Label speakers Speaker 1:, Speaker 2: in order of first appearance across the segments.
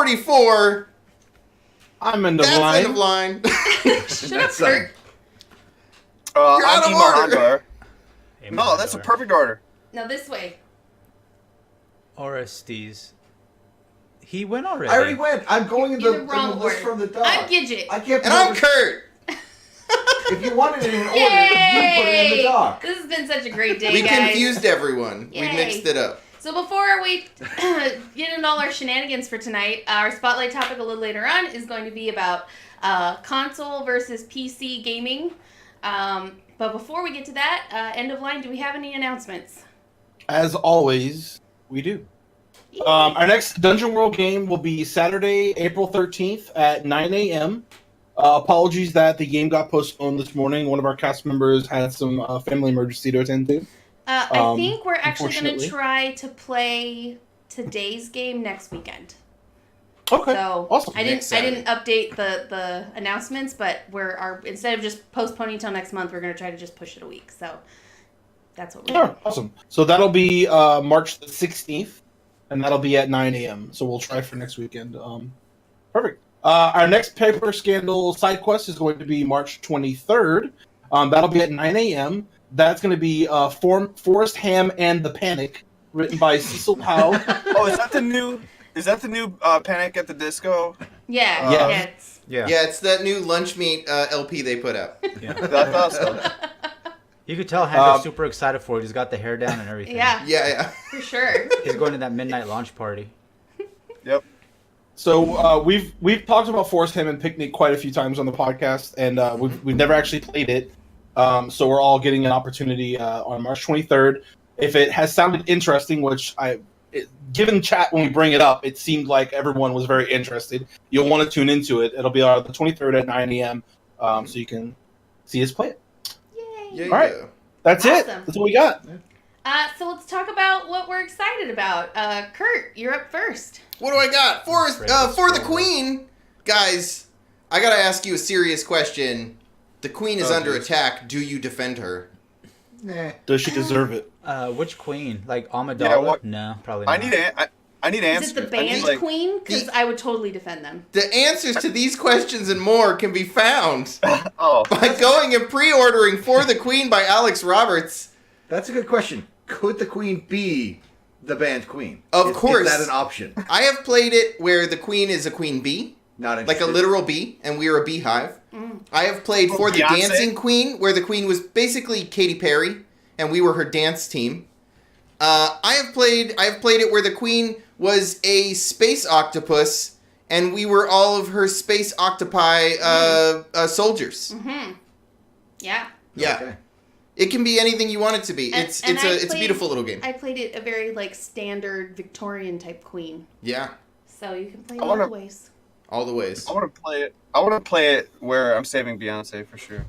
Speaker 1: 44.
Speaker 2: I'm end of
Speaker 1: That's
Speaker 2: line.
Speaker 1: end of line.
Speaker 3: Shut up, Kurt.
Speaker 1: You're out
Speaker 4: I'm
Speaker 1: of
Speaker 4: Emo
Speaker 1: order.
Speaker 4: Handor.
Speaker 5: Emo
Speaker 4: No, that's a
Speaker 5: Handor.
Speaker 4: perfect order.
Speaker 3: Now this way.
Speaker 5: Oreztes. He went already.
Speaker 6: I already went. I'm going in
Speaker 3: You're
Speaker 6: the,
Speaker 3: the wrong
Speaker 6: in the list
Speaker 3: order.
Speaker 6: from the dog.
Speaker 3: I'm Gigett.
Speaker 6: I can't.
Speaker 1: And I'm Kurt.
Speaker 6: If you wanted it in order,
Speaker 3: Yay!
Speaker 6: you put it in the doc.
Speaker 3: This has been such a great day,
Speaker 1: We
Speaker 3: guys.
Speaker 1: confused everyone. We
Speaker 3: Yay.
Speaker 1: mixed it up.
Speaker 3: So before we get into all our shenanigans for tonight, our spotlight topic a little later on is going to be about console versus PC gaming. But before we get to that, end of line, do we have any announcements?
Speaker 2: As always, we do. Our next Dungeon World game will be Saturday, April 13th at 9 a.m. Apologies that the game got postponed this morning. One of our cast members had some family emergency to attend to.
Speaker 3: I think we're actually going to
Speaker 2: unfortunately.
Speaker 3: try to play today's game next weekend.
Speaker 2: Okay,
Speaker 3: So
Speaker 2: awesome.
Speaker 3: I
Speaker 1: Next
Speaker 3: didn't
Speaker 1: Saturday.
Speaker 3: update the announcements, but instead of just postponing till next month, we're going to try to just push it a week. So that's what we're doing.
Speaker 2: Sure, awesome. So that'll be March the 16th, and that'll be at 9 a.m. So we'll try for next weekend. Perfect. Our next Paper Scandal side quest is going to be March 23rd. That'll be at 9 a.m. That's going to be Forrest Ham and the Panic, written by Cecil Howe.
Speaker 4: Oh, is that the new? Is that the new Panic at the Disco?
Speaker 3: Yeah,
Speaker 2: Yeah.
Speaker 3: yeah.
Speaker 1: Yeah, it's that new lunch meat LP they put out.
Speaker 5: Yeah.
Speaker 4: I thought so.
Speaker 5: You could tell Handor's super excited for it. He's got the hair down and everything.
Speaker 3: Yeah,
Speaker 1: Yeah.
Speaker 3: for sure.
Speaker 5: He's going to that midnight launch party.
Speaker 4: Yep.
Speaker 2: So we've talked about Forrest Ham and Picnic quite a few times on the podcast, and we've never actually played it. So we're all getting an opportunity on March 23rd. If it has sounded interesting, which given chat when we bring it up, it seemed like everyone was very interested. You'll want to tune into it. It'll be on the 23rd at 9 a.m. So you can see us play it.
Speaker 3: Yay.
Speaker 1: Yeah,
Speaker 2: All right. That's it.
Speaker 3: Awesome.
Speaker 2: That's what we got.
Speaker 3: So let's talk about what we're excited about. Kurt, you're up first.
Speaker 1: What do I got? For the Queen, guys, I gotta ask you a serious question. The Queen is under attack. Do you defend her?
Speaker 6: Nah.
Speaker 2: Does she deserve it?
Speaker 5: Which queen? Like Amidala?
Speaker 4: Yeah, what-
Speaker 5: No, probably not.
Speaker 4: I need answers.
Speaker 3: Is it the
Speaker 4: I need,
Speaker 3: band
Speaker 4: like-
Speaker 3: queen? Because I would totally defend them.
Speaker 1: The answers to these questions and more can be found
Speaker 4: Oh,
Speaker 1: by going and pre-ordering For the Queen by Alex Roberts.
Speaker 6: That's a good question. Could the queen be the band queen?
Speaker 1: Of course.
Speaker 6: Is that an option?
Speaker 1: I have played it where the queen is a queen bee,
Speaker 6: Not
Speaker 1: like a
Speaker 6: interested.
Speaker 1: literal bee, and we're a beehive. I have played For the
Speaker 4: Beyonce?
Speaker 1: Dancing Queen, where the queen was basically Katy Perry, and we were her dance team. I have played it where the queen was a space octopus, and we were all of her space octopi soldiers.
Speaker 3: Mm-hmm. Yeah.
Speaker 1: Yeah,
Speaker 6: Okay.
Speaker 1: it can be anything you want it to be.
Speaker 3: And-
Speaker 1: It's
Speaker 3: and I
Speaker 1: a
Speaker 3: played-
Speaker 1: beautiful little game.
Speaker 3: I played it a very standard Victorian type queen.
Speaker 1: Yeah,
Speaker 3: So you can play it
Speaker 4: I
Speaker 3: all
Speaker 4: wanna-
Speaker 3: the ways.
Speaker 1: all the ways.
Speaker 4: I want to play it. I want to play it where I'm saving Beyonce for sure.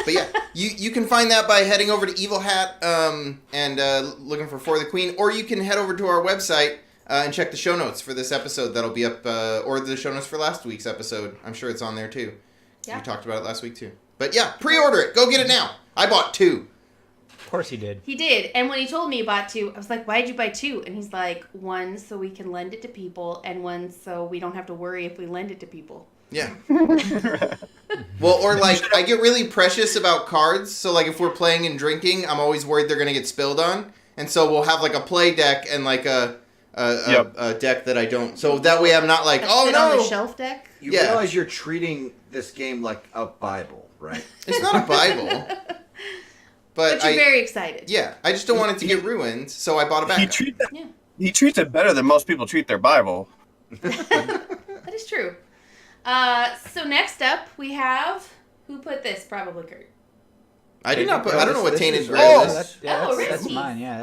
Speaker 1: But yeah, you can find that by heading over to Evil Hat and looking for the Queen, or you can head over to our website and check the show notes for this episode. That'll be up, or the show notes for last week's episode. I'm sure it's on there too.
Speaker 3: Yeah.
Speaker 1: We talked about it last week too. But yeah, pre-order it. Go get it now. I bought 2.
Speaker 5: Of course he did.
Speaker 3: He did. And when he told me he bought 2, I was like, why did you buy 2? And he's like, 1 so we can lend it to people, and 1 so we don't have to worry if we lend it to people.
Speaker 1: Yeah. Well, or like I get really precious about cards. So like if we're playing and drinking, I'm always worried they're gonna get spilled on, and so we'll have like a play deck and like a deck that I don't. So that way I'm not like,
Speaker 3: That
Speaker 1: oh
Speaker 3: sit on the
Speaker 1: no,
Speaker 3: shelf deck.
Speaker 6: You
Speaker 1: Yeah.
Speaker 6: realize you're treating this game like a Bible, right?
Speaker 1: it's not a Bible. But
Speaker 3: But you're very excited.
Speaker 1: yeah, I just don't want it to get ruined, so I bought a backup.
Speaker 3: Yeah.
Speaker 4: He treats it better than most people treat their Bible.
Speaker 3: That is true. So next up, we have... Who put this? Probably Kurt.
Speaker 1: I did not put. I don't know what
Speaker 6: This
Speaker 1: Tainted
Speaker 6: is-
Speaker 1: Grail
Speaker 4: Oh,
Speaker 1: is.
Speaker 5: That's
Speaker 3: Oreztes.
Speaker 5: mine. Yeah,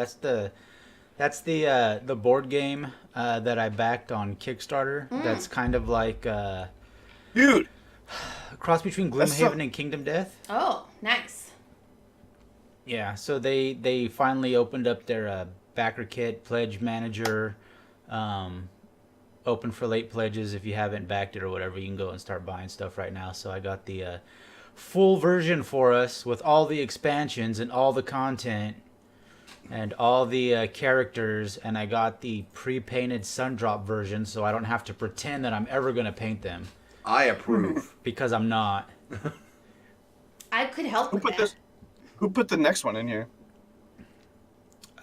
Speaker 5: that's the board game that I backed on Kickstarter. That's kind of like
Speaker 4: Dude,
Speaker 5: a cross between
Speaker 4: That's
Speaker 5: Gloomhaven and Kingdom Death.
Speaker 3: Oh, nice.
Speaker 5: Yeah, so they finally opened up their backer kit, pledge manager, open for late pledges. If you haven't backed it or whatever, you can go and start buying stuff right now. So I got the full version for us with all the expansions and all the content and all the characters, and I got the pre-painted Sundrop version, so I don't have to pretend that I'm ever gonna paint them
Speaker 6: I approve.
Speaker 5: because I'm not.
Speaker 3: I could help with that.
Speaker 4: Who put the next one in here?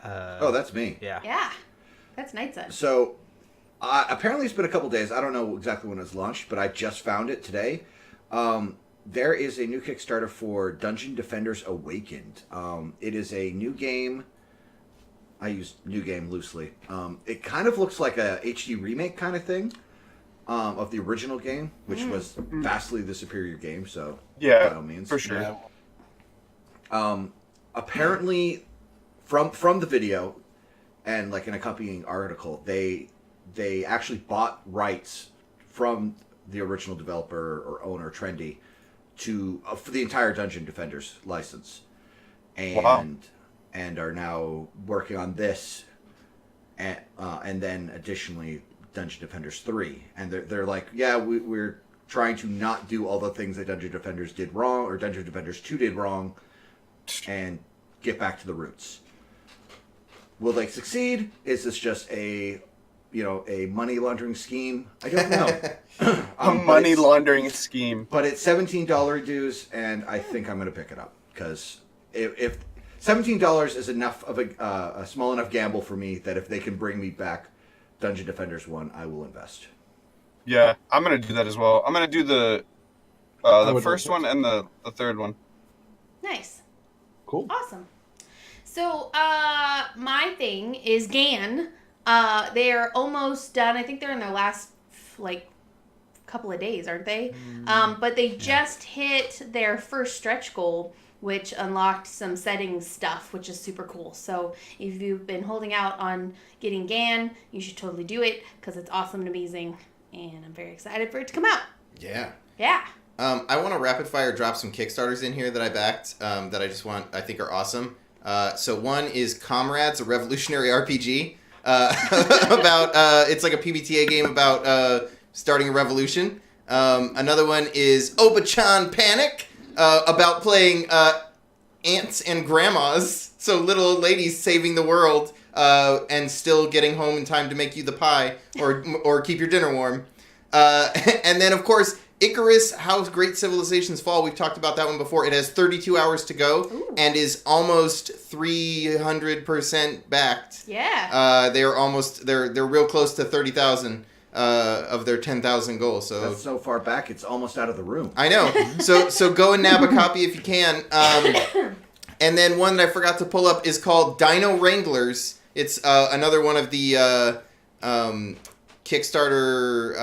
Speaker 6: Oh, that's me.
Speaker 5: Yeah.
Speaker 3: Yeah, that's Nightson.
Speaker 6: So, apparently it's been a couple days. I don't know exactly when it's launched, but I just found it today. There is a new Kickstarter for Dungeon Defenders Awakened. It is a new game. I use new game loosely. It kind of looks like a HD remake kind of thing of the original game, which was vastly the superior game. So
Speaker 4: Yeah,
Speaker 6: by all means,
Speaker 4: for sure.
Speaker 6: Apparently, from the video and like an accompanying article, they actually bought rights from the original developer or owner Trendy to for the entire Dungeon Defenders license, and are now working on this, and then additionally Dungeon Defenders 3, and they're like, yeah, we're trying to not do all the things that Dungeon Defenders did wrong or Dungeon Defenders 2 did wrong, and get back to the roots. Will they succeed? Is this just a money laundering scheme? I don't know.
Speaker 4: A money laundering scheme.
Speaker 6: But it's $17 dues, and I think I'm going to pick it up because if $17 is enough of a small enough gamble for me that if they can bring me back Dungeon Defenders 1, I will invest.
Speaker 4: Yeah, I'm gonna do that as well. I'm gonna do the first one and the third one.
Speaker 3: Nice.
Speaker 2: Cool.
Speaker 3: Awesome. So, my thing is GAN. They're almost done. I think they're in their last, couple of days, aren't they? But they just hit their first stretch goal, which unlocked some settings stuff, which is super cool. So, if you've been holding out on getting GAN, you should totally do it, because it's awesome and amazing, and I'm very excited for it to come out.
Speaker 1: Yeah.
Speaker 3: Yeah.
Speaker 1: I want to rapid fire drop some Kickstarters in here that I backed that I think are awesome. So one is Comrades, a revolutionary RPG about it's like a PBTA game about starting a revolution. Another one is Obachan Panic about playing aunts and grandmas, so little old ladies saving the world and still getting home in time to make you the pie or keep your dinner warm. And then of course Icarus, How Great Civilizations Fall. We've talked about that one before. It has 32 hours to go. Ooh. And is almost 300% backed.
Speaker 3: Yeah.
Speaker 1: They're real close to 30,000 of their 10,000 goal. So
Speaker 6: that's so far back, it's almost out of the room.
Speaker 1: I know. So go and nab a copy if you can. And then one that I forgot to pull up is called Dino Wranglers. It's another one of the Kickstarter,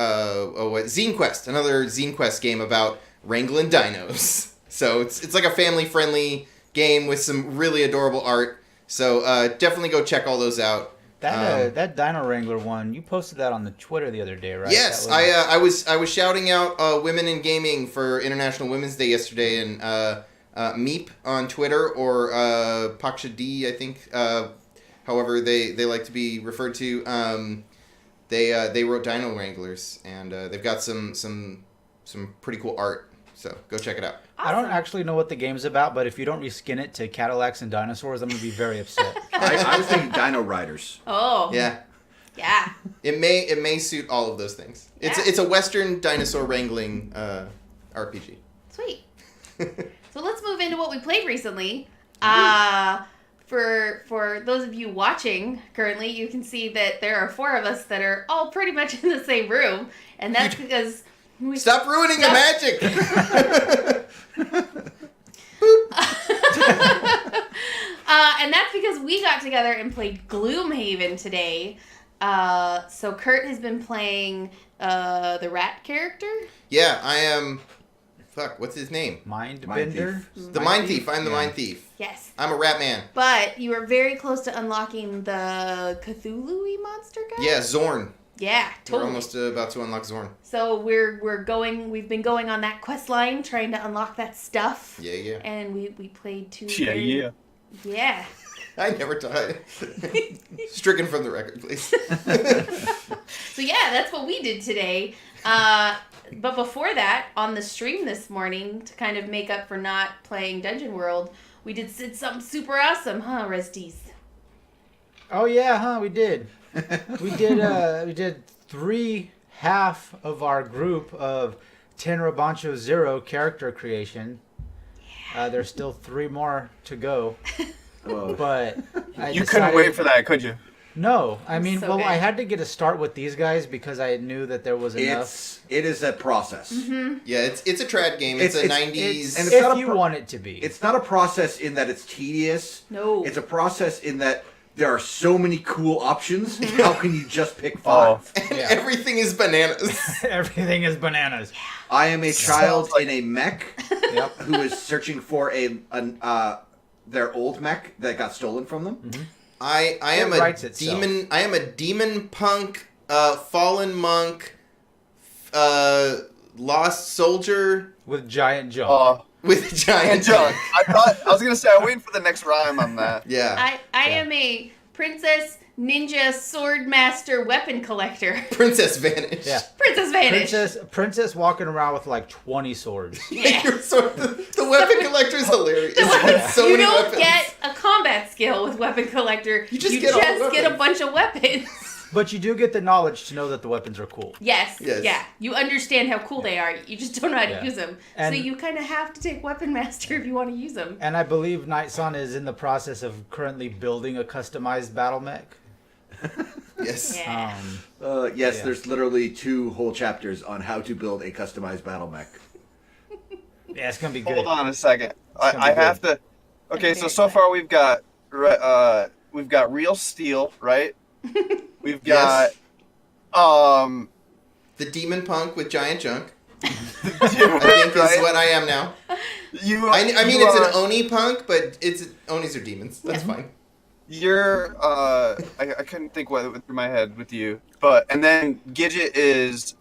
Speaker 1: Zine Quest, another Zine Quest game about wrangling dinos. So it's like a family-friendly game with some really adorable art. So definitely go check all those out.
Speaker 5: That Dino Wrangler one, you posted that on the Twitter the other day, right?
Speaker 1: Yes, I was shouting out women in gaming for International Women's Day yesterday, and Meep on Twitter or Paksha D, I think, however they like to be referred to. They wrote Dino Wranglers, and they've got some pretty cool art. So go check it out.
Speaker 3: Awesome.
Speaker 5: I don't actually know what the game's about, but if you don't reskin it to Cadillacs and dinosaurs, I'm going to be very upset.
Speaker 6: I was thinking Dino Riders.
Speaker 3: Oh.
Speaker 1: Yeah.
Speaker 3: Yeah.
Speaker 1: It may suit all of those things. It's a Western dinosaur wrangling RPG.
Speaker 3: Sweet. So let's move into what we played recently. For those of you watching currently, you can see that there are 4 of us that are all pretty much in the same room, and that's because
Speaker 1: Stop ruining the magic.
Speaker 3: And that's because we got together and played Gloomhaven today. So Kurt has been playing the rat character.
Speaker 1: Yeah, I am. Fuck, what's his name?
Speaker 5: Mindbender?
Speaker 1: The Mind Thief. I'm the Mind Thief.
Speaker 3: Yes.
Speaker 1: I'm a rat man.
Speaker 3: But you were very close to unlocking the Cthulhu-y monster guy?
Speaker 1: Yeah, Zorn.
Speaker 3: Yeah, totally.
Speaker 1: We're almost about to unlock Zorn.
Speaker 3: So we've been going on that quest line trying to unlock that stuff.
Speaker 1: Yeah.
Speaker 3: And we played 2.
Speaker 4: Yeah.
Speaker 3: Yeah.
Speaker 1: I never died. Stricken from the record, please.
Speaker 3: So yeah, that's what we did today. But before that, on the stream this morning, to kind of make up for not playing Dungeon World, we did something super awesome, huh, Oreztes?
Speaker 5: Oh yeah, huh? We did. We did 3 half of our group of Tenra Bancho Zero character creation. There's still 3 more to go.
Speaker 6: Oh.
Speaker 5: But
Speaker 4: You couldn't wait for that, could you?
Speaker 5: No, I mean,
Speaker 3: So good.
Speaker 5: I had to get a start with these guys because I knew that there was enough.
Speaker 6: It is a process.
Speaker 1: Yeah, it's a trad game. It's a 90s.
Speaker 6: and it's
Speaker 5: If
Speaker 6: not a
Speaker 5: you
Speaker 6: pro-
Speaker 5: want it to be.
Speaker 6: It's not a process in that it's tedious.
Speaker 3: No.
Speaker 6: It's a process in that there are so many cool options. How can you just pick 5?
Speaker 1: and
Speaker 5: Yeah.
Speaker 1: everything is bananas.
Speaker 5: Everything is bananas.
Speaker 6: I am a child in a mech
Speaker 5: Yep.
Speaker 6: who is searching for their old mech that got stolen from them.
Speaker 5: Mm-hmm.
Speaker 1: I am
Speaker 5: It
Speaker 1: a
Speaker 5: writes itself.
Speaker 1: demon. I am a demon punk, fallen monk, lost soldier
Speaker 5: With giant jump.
Speaker 1: with a giant
Speaker 4: And John, I was gonna say I'm waiting for the next rhyme on that.
Speaker 1: Yeah,
Speaker 3: I am a princess, ninja, sword master, weapon collector.
Speaker 1: Princess Vanish.
Speaker 5: Yeah.
Speaker 3: Princess Vanish.
Speaker 5: Princess walking around with like 20 swords.
Speaker 3: Yeah.
Speaker 1: The weapon collector is hilarious. It's so
Speaker 3: you
Speaker 1: many
Speaker 3: don't
Speaker 1: weapons.
Speaker 3: get a combat skill with weapon collector.
Speaker 1: You just get all the
Speaker 3: get a
Speaker 1: weapons.
Speaker 3: bunch of weapons.
Speaker 5: But you do get the knowledge to know that the weapons are cool.
Speaker 3: Yes.
Speaker 1: Yes.
Speaker 3: Yeah. You understand how cool they are. You just don't know how to
Speaker 5: Yeah.
Speaker 3: use them.
Speaker 5: And-
Speaker 3: So you kind of have to take weapon master if you want to use them.
Speaker 5: And I believe Nightson is in the process of currently building a customized battle mech.
Speaker 1: Yes.
Speaker 3: Yeah.
Speaker 6: Yes,
Speaker 5: Yeah.
Speaker 6: there's literally 2 whole chapters on how to build a customized battle mech.
Speaker 5: Yeah, it's gonna be good.
Speaker 4: Hold on a second.
Speaker 5: gonna
Speaker 4: I
Speaker 5: be
Speaker 4: have to. Okay, so far we've got real steel, right? We've got
Speaker 1: The demon punk with giant junk. I
Speaker 4: I
Speaker 1: think is what I am now. I mean, it's an
Speaker 4: an
Speaker 1: Oni punk, but Onis are demons. That's fine.
Speaker 4: You're I couldn't think what went through my head with you, and then Gigett is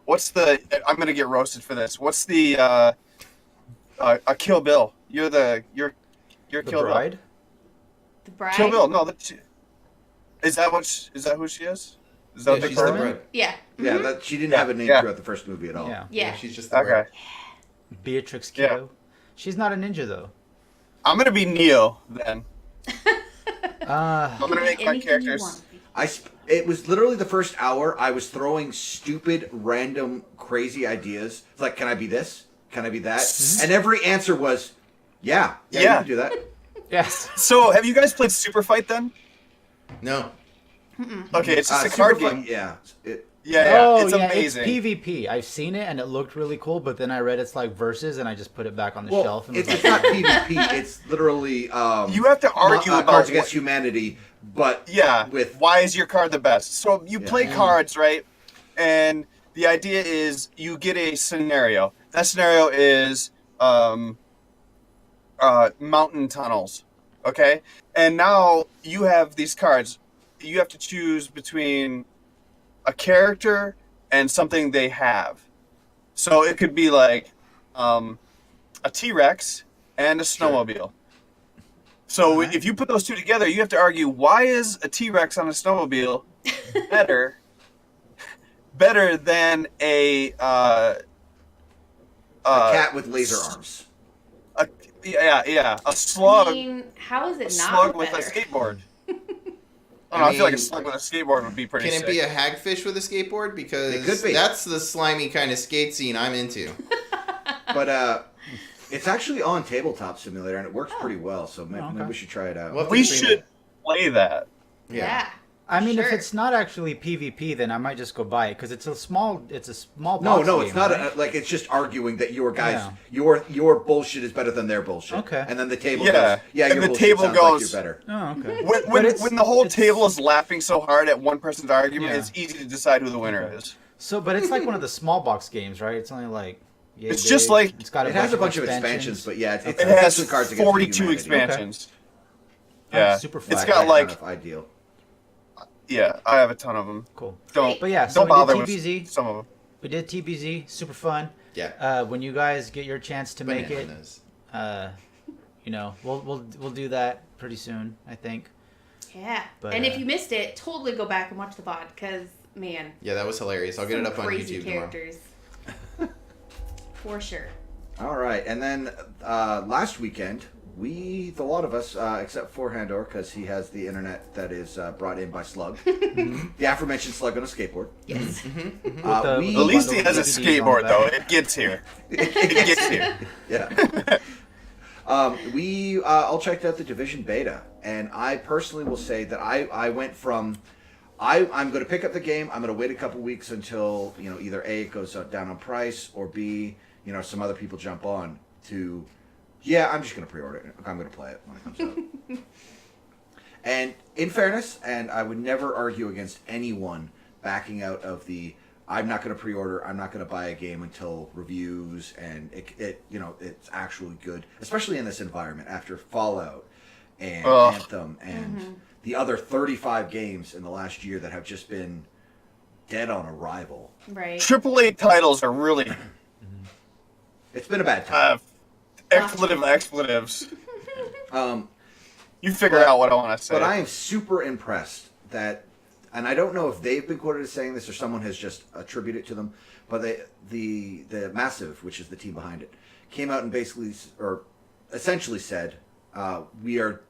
Speaker 4: what's the I'm gonna get roasted for this. What's the a Kill Bill? You're
Speaker 5: The
Speaker 4: Kill
Speaker 5: bride?
Speaker 3: The
Speaker 4: Bill.
Speaker 3: bride.
Speaker 4: Kill Bill. No, is that who she is? Is that
Speaker 1: Yeah,
Speaker 4: what
Speaker 1: she's
Speaker 4: they
Speaker 1: the
Speaker 4: call her?
Speaker 1: bride.
Speaker 3: Yeah.
Speaker 6: Yeah,
Speaker 3: Mhm.
Speaker 6: she didn't have a name
Speaker 4: Yeah.
Speaker 6: throughout the first movie at all.
Speaker 5: Yeah.
Speaker 3: Yeah.
Speaker 1: She's just the
Speaker 4: Okay.
Speaker 1: bride.
Speaker 5: Beatrix
Speaker 4: Yeah.
Speaker 5: Kiddo. She's not a ninja though.
Speaker 4: I'm gonna be Neo then. I'm gonna make my
Speaker 3: Anything you
Speaker 4: characters.
Speaker 3: want.
Speaker 6: It was literally the first hour. I was throwing stupid, random, crazy ideas. It's like, can I be this? Can I be that? And every answer was, yeah, you
Speaker 4: Yeah.
Speaker 6: can do that.
Speaker 5: Yes.
Speaker 4: So, have you guys played Super Fight then?
Speaker 1: No.
Speaker 4: Okay, it's just a
Speaker 6: Super
Speaker 4: card
Speaker 6: Fight-
Speaker 4: game.
Speaker 6: Yeah.
Speaker 5: Oh,
Speaker 4: it's
Speaker 5: yeah,
Speaker 4: amazing.
Speaker 5: it's PvP. I've seen it and it looked really cool, but then I read it's like versus and I just put it back on the
Speaker 6: Well,
Speaker 5: shelf and
Speaker 6: it's
Speaker 5: was like,
Speaker 6: not PvP. It's literally
Speaker 4: You have to argue about
Speaker 6: Cards Against
Speaker 4: what-
Speaker 6: Humanity, but
Speaker 4: Yeah,
Speaker 6: with
Speaker 4: why is your card the best? So you
Speaker 6: Yeah.
Speaker 4: play cards, right? And the idea is you get a scenario. That scenario is mountain tunnels, okay? And now you have these cards. You have to choose between a character and something they have. So it could be like a T-Rex and a snowmobile. So if you put those two together, you have to argue, why is a T-Rex on a snowmobile better than a
Speaker 6: cat with laser arms.
Speaker 4: a slug,
Speaker 3: I mean, how is it
Speaker 4: a
Speaker 3: not
Speaker 4: slug with a
Speaker 3: better?
Speaker 4: skateboard. I feel like a
Speaker 1: mean,
Speaker 4: slug with a skateboard would be pretty
Speaker 1: Can
Speaker 4: sick.
Speaker 1: it be a hagfish with a skateboard? Because
Speaker 6: It could be.
Speaker 1: that's the slimy kind of skate scene I'm into.
Speaker 6: But it's actually on Tabletop Simulator, and it works pretty well, so maybe,
Speaker 5: Oh, okay.
Speaker 6: maybe we should try it out.
Speaker 1: Well,
Speaker 4: We
Speaker 1: Stream
Speaker 4: should
Speaker 1: it.
Speaker 4: play that.
Speaker 3: Yeah.
Speaker 5: I mean, if
Speaker 3: Sure.
Speaker 5: it's not actually PvP, then I might just go buy it because it's a small
Speaker 6: No,
Speaker 5: box
Speaker 6: no,
Speaker 5: game,
Speaker 6: it's not.
Speaker 5: right?
Speaker 6: Like it's just arguing that your guys,
Speaker 5: Yeah.
Speaker 6: your bullshit is better than their bullshit.
Speaker 5: Okay.
Speaker 6: And then the table
Speaker 4: Yeah.
Speaker 6: goes, yeah,
Speaker 4: And
Speaker 6: your
Speaker 4: the
Speaker 6: bullshit
Speaker 4: table
Speaker 6: sounds
Speaker 4: goes-
Speaker 6: like you're better.
Speaker 5: Oh, okay.
Speaker 4: When the whole table is laughing so hard at one person's argument,
Speaker 5: Yeah.
Speaker 4: it's easy to decide who the winner is.
Speaker 5: So, but it's like one of the small box games, right? It's only like. yay
Speaker 4: It's just
Speaker 5: big.
Speaker 4: like-
Speaker 5: it's got
Speaker 6: It has a bunch of expansions, but yeah, it's
Speaker 4: It has
Speaker 6: essentially Cards Against
Speaker 4: 42
Speaker 6: Humanity.
Speaker 4: expansions.
Speaker 5: Oh,
Speaker 4: Yeah,
Speaker 5: super
Speaker 4: it's
Speaker 5: fun.
Speaker 4: got
Speaker 6: Kind
Speaker 4: like
Speaker 6: of ideal.
Speaker 4: yeah, I have a ton of them.
Speaker 5: Cool.
Speaker 4: Don't
Speaker 5: But yeah, so
Speaker 4: don't
Speaker 5: we
Speaker 4: bother
Speaker 5: did
Speaker 4: with
Speaker 5: TBZ.
Speaker 4: some of them.
Speaker 5: We did TBZ, super fun.
Speaker 1: Yeah.
Speaker 5: When you guys get your chance to make it,
Speaker 1: Bananas.
Speaker 5: we'll do that pretty soon, I think.
Speaker 3: Yeah.
Speaker 5: But,
Speaker 3: and if you missed it, totally go back and watch the VOD because, man.
Speaker 1: Yeah, that was hilarious. I'll get it
Speaker 3: some
Speaker 1: up on
Speaker 3: crazy
Speaker 1: YouTube tomorrow.
Speaker 3: characters. For sure.
Speaker 6: All right, and then last weekend the lot of us, except for Handor, because he has the internet that is brought in by Slug, the aforementioned Slug on a skateboard.
Speaker 3: Yes.
Speaker 5: At
Speaker 4: least he has a skateboard, though. It gets here. It gets here.
Speaker 6: Yeah. We all checked out the Division beta, and I personally will say that I went from I'm going to pick up the game. I'm going to wait a couple weeks until either A, it goes down on price, or B, some other people jump on to. Yeah, I'm just going to pre-order it. I'm going to play it when it comes out. And in fairness, and I would never argue against anyone backing out of the I'm not going to pre-order, I'm not going to buy a game until reviews and it's actually good, especially in this environment after Fallout and Anthem and the other 35 games in the last year that have just been dead on arrival.
Speaker 3: Right.
Speaker 4: AAA titles are really
Speaker 6: It's been a bad time.
Speaker 4: Expletives. You figure out what I want to say.
Speaker 6: But I am super impressed that, and I don't know if they've been quoted as saying this or someone has just attributed it to them, but the Massive, which is the team behind it, came out and basically, or essentially said, we are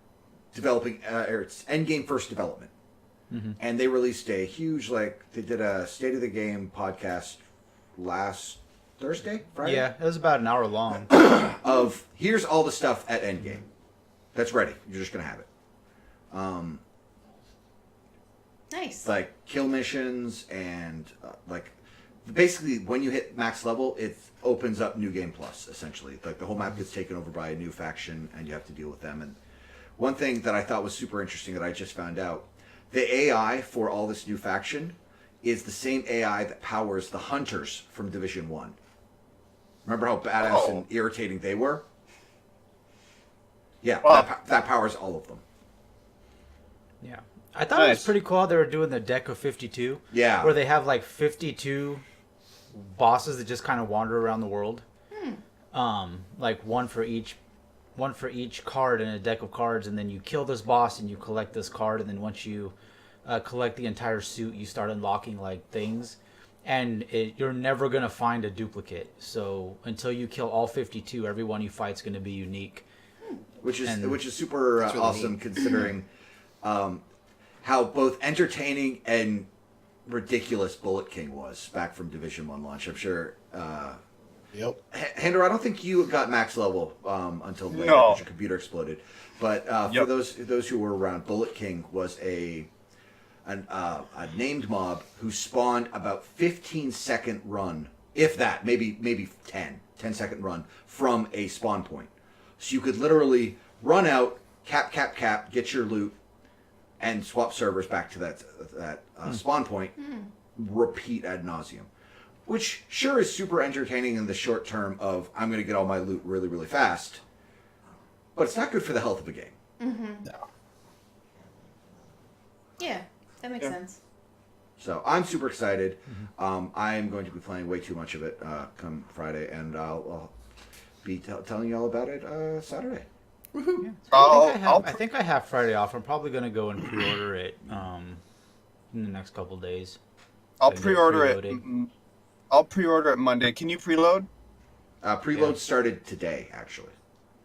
Speaker 6: developing, it's endgame first development. And they released a huge, they did a State of the Game podcast last Thursday, Friday?
Speaker 5: Yeah, it was about an hour long.
Speaker 6: Of here's all the stuff at Endgame that's ready. You're just gonna have it.
Speaker 3: Nice.
Speaker 6: Like kill missions and basically when you hit max level, it opens up New Game Plus. Essentially, like the whole map gets taken over by a new faction, and you have to deal with them. And one thing that I thought was super interesting that I just found out, the AI for all this new faction is the same AI that powers the hunters from Division 1. Remember how badass and irritating they were? Yeah, that powers all of them.
Speaker 5: Yeah. I thought it was pretty cool how they were doing the deck of 52.
Speaker 6: Yeah.
Speaker 5: Where they have 52 bosses that just kind of wander around the world. One for each card in a deck of cards, and then you kill this boss and you collect this card, and then once you collect the entire suit, you start unlocking things. And you're never going to find a duplicate. So until you kill all 52, every one you fight's going to be unique.
Speaker 6: Which is super really awesome neat. Considering how both entertaining and ridiculous Bullet King was back from Division 1 launch. I'm sure.
Speaker 2: Yep.
Speaker 6: Handor, I don't think you got max level until later because your computer exploded. But for those who were around, Bullet King was a named mob who spawned about 15-second run, if that, maybe 10-second run from a spawn point. So you could literally run out, cap, get your loot, and swap servers back to that spawn point, repeat ad nauseum. Which sure is super entertaining in the short term of I'm going to get all my loot really, really fast, but it's not good for the health of a game.
Speaker 3: No. Yeah. That makes sense.
Speaker 6: So I'm super excited. I'm going to be playing way too much of it come Friday, and I'll be telling you all about it Saturday.
Speaker 5: Woohoo! Yeah. I think I have Friday off. I'm probably going to go and pre-order it in the next couple days.
Speaker 4: I'll pre-order it. I'll pre-order it Monday. Can you preload?
Speaker 6: Preload started today, actually.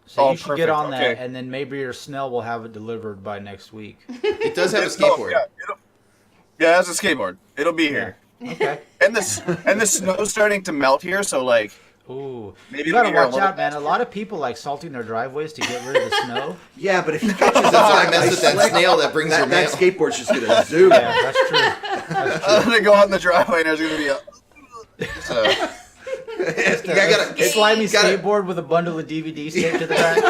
Speaker 5: So you should get on that, and then maybe your Snell will have it delivered by next week.
Speaker 1: It does have a skateboard.
Speaker 4: Yeah, it has a skateboard. It'll be here.
Speaker 5: Yeah. Okay.
Speaker 4: And the snow's starting to melt here, so
Speaker 5: ooh,
Speaker 4: maybe
Speaker 5: you gotta watch out, man. A lot of people salting their driveways to get rid of the snow.
Speaker 6: Yeah, but if he catches
Speaker 1: that's why I mess with that snail that brings your mail.
Speaker 6: That skateboard's just gonna zoom.
Speaker 5: Yeah, that's true.
Speaker 4: I'm gonna go out in the driveway, and there's gonna be a.
Speaker 5: Slimy skateboard with a bundle of DVDs taped to the back.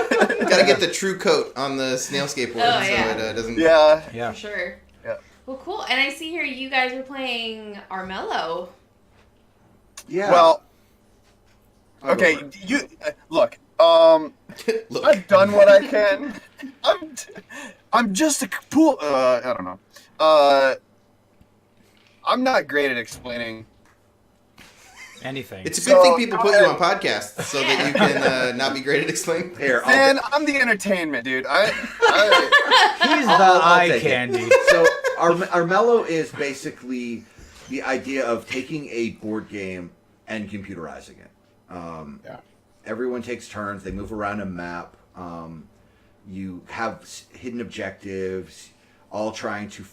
Speaker 1: Gotta get the true coat on the snail skateboard so it doesn't.
Speaker 4: Yeah.
Speaker 3: For sure.
Speaker 4: Yeah.
Speaker 3: Well, cool. And I see here you guys are playing Armello.
Speaker 6: Yeah.
Speaker 4: Well. Okay. You look. I've done what I can. I'm just a pool. I don't know. I'm not great at explaining
Speaker 5: anything.
Speaker 1: It's a good thing people put you on podcasts so that you can not be great at explaining.
Speaker 6: Here,
Speaker 4: man, I'm the entertainment, dude.
Speaker 5: He's the eye candy.
Speaker 6: So Armello is basically the idea of taking a board game and computerizing it. Everyone takes turns. They move around a map. You have hidden objectives, all trying to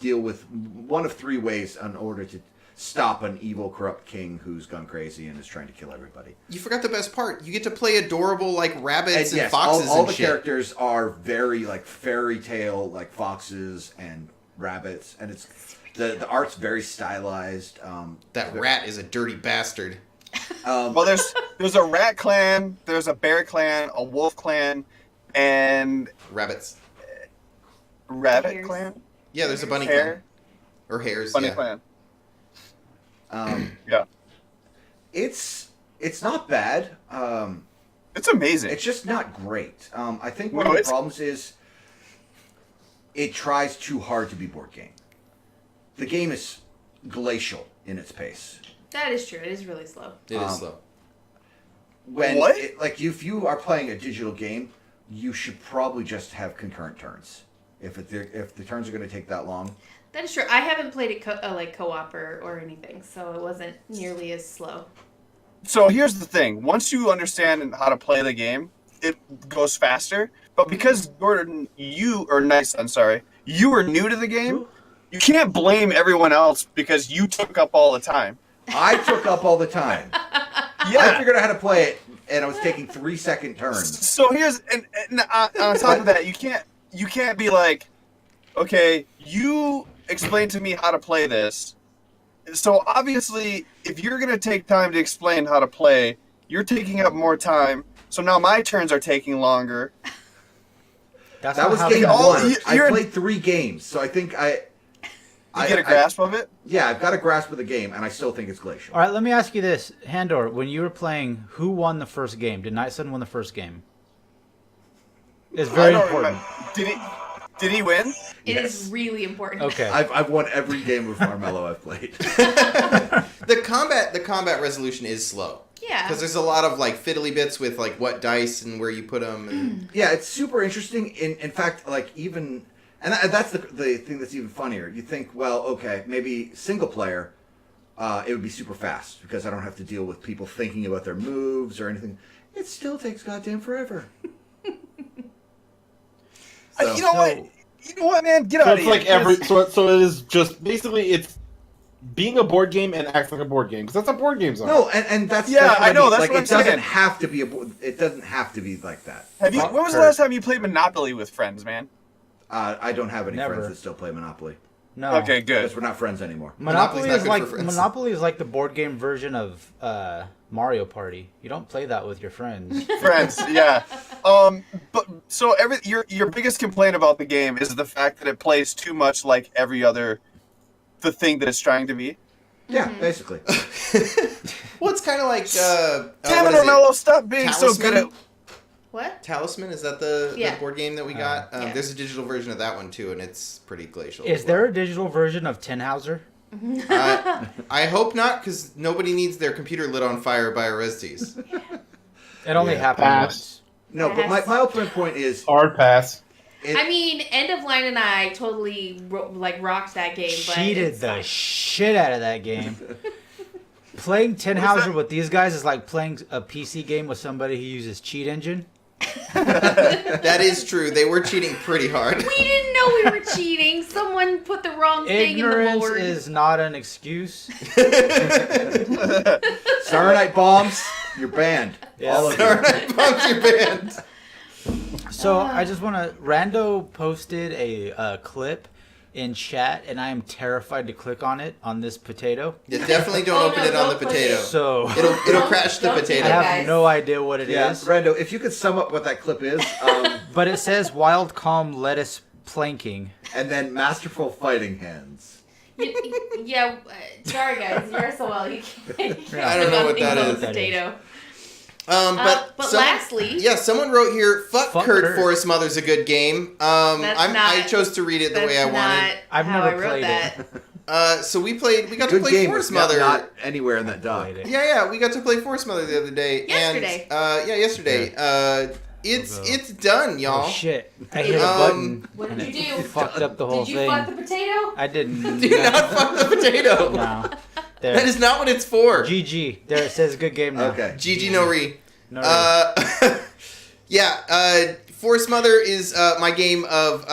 Speaker 6: deal with one of three ways in order to stop an evil, corrupt king who's gone crazy and is trying to kill everybody.
Speaker 1: You forgot the best part. You get to play adorable like rabbits and
Speaker 6: yes,
Speaker 1: foxes
Speaker 6: all
Speaker 1: and
Speaker 6: the
Speaker 1: shit.
Speaker 6: characters are very like fairy tale, like foxes and rabbits, and it's the art's very stylized.
Speaker 1: That rat is a dirty bastard.
Speaker 4: Well, there's a rat clan, there's a bear clan, a wolf clan, and
Speaker 1: Rabbits.
Speaker 4: rabbit
Speaker 3: Hares.
Speaker 4: clan.
Speaker 1: Yeah, there's a bunny
Speaker 4: Hare.
Speaker 1: clan. Or hares,
Speaker 4: Bunny
Speaker 1: yeah.
Speaker 4: clan.
Speaker 6: Yeah,
Speaker 4: Yeah,
Speaker 6: it's not bad.
Speaker 4: it's amazing.
Speaker 6: It's just not great. I think one
Speaker 4: No,
Speaker 6: of the
Speaker 4: it's-
Speaker 6: problems is it tries too hard to be board game. The game is glacial in its pace.
Speaker 3: That is true. It is really slow.
Speaker 1: It is slow.
Speaker 6: When
Speaker 4: What?
Speaker 6: if you are playing a digital game, you should probably just have concurrent turns. If the turns are going to take that long,
Speaker 3: That is true. I haven't played it co-op or anything, so it wasn't nearly as slow.
Speaker 4: So here's the thing: once you understand how to play the game, it goes faster. But because Gordon, you were new to the game, you can't blame everyone else because you took up all the time.
Speaker 6: I took up all the time. I
Speaker 4: Yeah.
Speaker 6: figured out how to play it, and I was taking 3-second turns.
Speaker 4: So here's and on top of that, you can't be like, okay, you explain to me how to play this. So obviously, if you're gonna take time to explain how to play, you're taking up more time. So now my turns are taking longer.
Speaker 5: That's
Speaker 6: That
Speaker 5: not
Speaker 6: was
Speaker 5: how
Speaker 6: game
Speaker 5: the-
Speaker 6: one. I
Speaker 4: you're-
Speaker 6: played 3 games, so I think
Speaker 4: You get a grasp of it.
Speaker 6: Yeah, I've got a grasp of the game, and I still think it's glacial.
Speaker 5: All right, let me ask you this, Handor. When you were playing, who won the first game? Did Nightson win the first game? It's
Speaker 4: I
Speaker 5: very
Speaker 4: don't
Speaker 5: important.
Speaker 4: remember. Did he win?
Speaker 3: It is
Speaker 6: Yes.
Speaker 3: really important.
Speaker 5: Okay.
Speaker 6: I've won every game of Marmello I've played.
Speaker 1: The combat resolution is slow.
Speaker 3: Yeah.
Speaker 1: Because there's a lot of like fiddly bits with like what dice and where you put them. And
Speaker 6: Yeah, it's super interesting. In fact, like even, and that's the thing that's even funnier. You think, well, okay, maybe single player, it would be super fast because I don't have to deal with people thinking about their moves or anything. It still takes goddamn forever. So-
Speaker 4: You know what? You know what, man? Get
Speaker 2: So
Speaker 4: out of
Speaker 2: it's
Speaker 4: here.
Speaker 2: like every so it is just basically it's being a board game and acts like a board game because that's what board games are.
Speaker 6: No, and that's
Speaker 4: Yeah,
Speaker 6: that's what
Speaker 4: I know,
Speaker 6: mean.
Speaker 4: that's
Speaker 6: like
Speaker 4: what
Speaker 6: it
Speaker 4: I'm
Speaker 6: doesn't
Speaker 4: saying.
Speaker 6: have to be it doesn't have to be like that.
Speaker 4: Have you? When was the last time you played Monopoly with friends, man?
Speaker 6: I don't have any
Speaker 5: Never.
Speaker 6: friends that still play Monopoly
Speaker 5: No.
Speaker 4: Okay, good.
Speaker 6: because we're not friends anymore.
Speaker 1: Monopoly's not good for friends.
Speaker 5: Monopoly is like the board game version of Mario Party. You don't play that with your friends.
Speaker 4: Friends, yeah. But so your biggest complaint about the game is the fact that it plays too much like every other the thing that it's trying to be.
Speaker 6: Yeah, basically.
Speaker 1: well, it's kind of like
Speaker 4: Damn
Speaker 1: what
Speaker 4: it,
Speaker 1: is
Speaker 4: Ormello, stop being so
Speaker 1: Talisman?
Speaker 4: good at.
Speaker 3: What?
Speaker 1: Talisman, is that the
Speaker 3: Yeah.
Speaker 1: board game that we got?
Speaker 3: Yeah.
Speaker 1: There's a digital version of that one too, and it's pretty glacial.
Speaker 5: Is there a digital version of Tenhauser?
Speaker 1: I hope not, because nobody needs their computer lit on fire by Oreztes.
Speaker 5: It only
Speaker 1: Yeah.
Speaker 5: happened
Speaker 2: Pass.
Speaker 5: once.
Speaker 6: No, but my ultimate point is
Speaker 2: Hard pass.
Speaker 3: I mean, End of Line and I totally rocked that game. But
Speaker 5: Cheated
Speaker 3: it's
Speaker 5: the
Speaker 3: fine.
Speaker 5: shit out of that game. Playing Tenhauser with these guys is like playing a PC game with somebody who uses cheat engine.
Speaker 1: That is true. They were cheating pretty hard.
Speaker 3: We didn't know we were cheating. Someone put the wrong thing in the
Speaker 5: Ignorance
Speaker 3: board.
Speaker 5: is not an excuse.
Speaker 6: Saturday Night Bombs, you're banned.
Speaker 5: Yeah.
Speaker 6: All of
Speaker 1: Darn,
Speaker 6: you.
Speaker 1: I bumped your band.
Speaker 5: So I just want to. Rando posted a clip in chat, and I am terrified to click on it on this potato.
Speaker 1: You definitely don't
Speaker 3: Oh,
Speaker 1: open
Speaker 3: no,
Speaker 1: it on the
Speaker 3: don't push
Speaker 1: potato.
Speaker 3: it.
Speaker 5: So
Speaker 1: It'll crash the
Speaker 3: Don't do
Speaker 5: I
Speaker 1: potato.
Speaker 3: that.
Speaker 5: have
Speaker 3: guys.
Speaker 5: no idea what it is.
Speaker 6: Yeah, Rando, if you could sum up what that clip is,
Speaker 5: But it says wild calm lettuce planking.
Speaker 6: and then masterful fighting hands.
Speaker 3: Yeah, sorry guys, you're SOL. You can't.
Speaker 1: I don't know what that
Speaker 3: on
Speaker 1: is.
Speaker 3: the potato.
Speaker 1: But
Speaker 3: lastly,
Speaker 1: yeah, someone wrote here, fuck
Speaker 5: Fuck
Speaker 1: Kurt,
Speaker 5: Kurt.
Speaker 1: Forest Mother's a good game.
Speaker 3: That's
Speaker 1: I
Speaker 3: not-
Speaker 1: chose to read it the way I
Speaker 3: that's
Speaker 1: wanted.
Speaker 3: not
Speaker 5: I've
Speaker 3: how
Speaker 5: never
Speaker 3: I wrote
Speaker 5: played
Speaker 3: that.
Speaker 5: it.
Speaker 1: So we got to
Speaker 6: Good
Speaker 1: play
Speaker 6: game,
Speaker 1: Forest
Speaker 6: but
Speaker 1: Mother.
Speaker 6: not anywhere in that dock.
Speaker 5: Played it.
Speaker 1: Yeah, we got to play Forest Mother the other day.
Speaker 3: Yesterday.
Speaker 1: And, yesterday. It's done, y'all.
Speaker 5: Oh shit! I hit a
Speaker 1: Um,
Speaker 5: button.
Speaker 3: What
Speaker 5: and
Speaker 3: did
Speaker 5: it
Speaker 3: you do?
Speaker 5: Fucked up the whole
Speaker 3: Did you
Speaker 5: thing.
Speaker 3: fuck the potato?
Speaker 5: I didn't.
Speaker 1: Do not fuck the potato.
Speaker 5: No. There.
Speaker 1: That is not what it's for.
Speaker 5: GG. There it says good game now.
Speaker 6: Okay.
Speaker 1: GG no re.
Speaker 5: No,
Speaker 1: Yeah, Forest Mother is my game of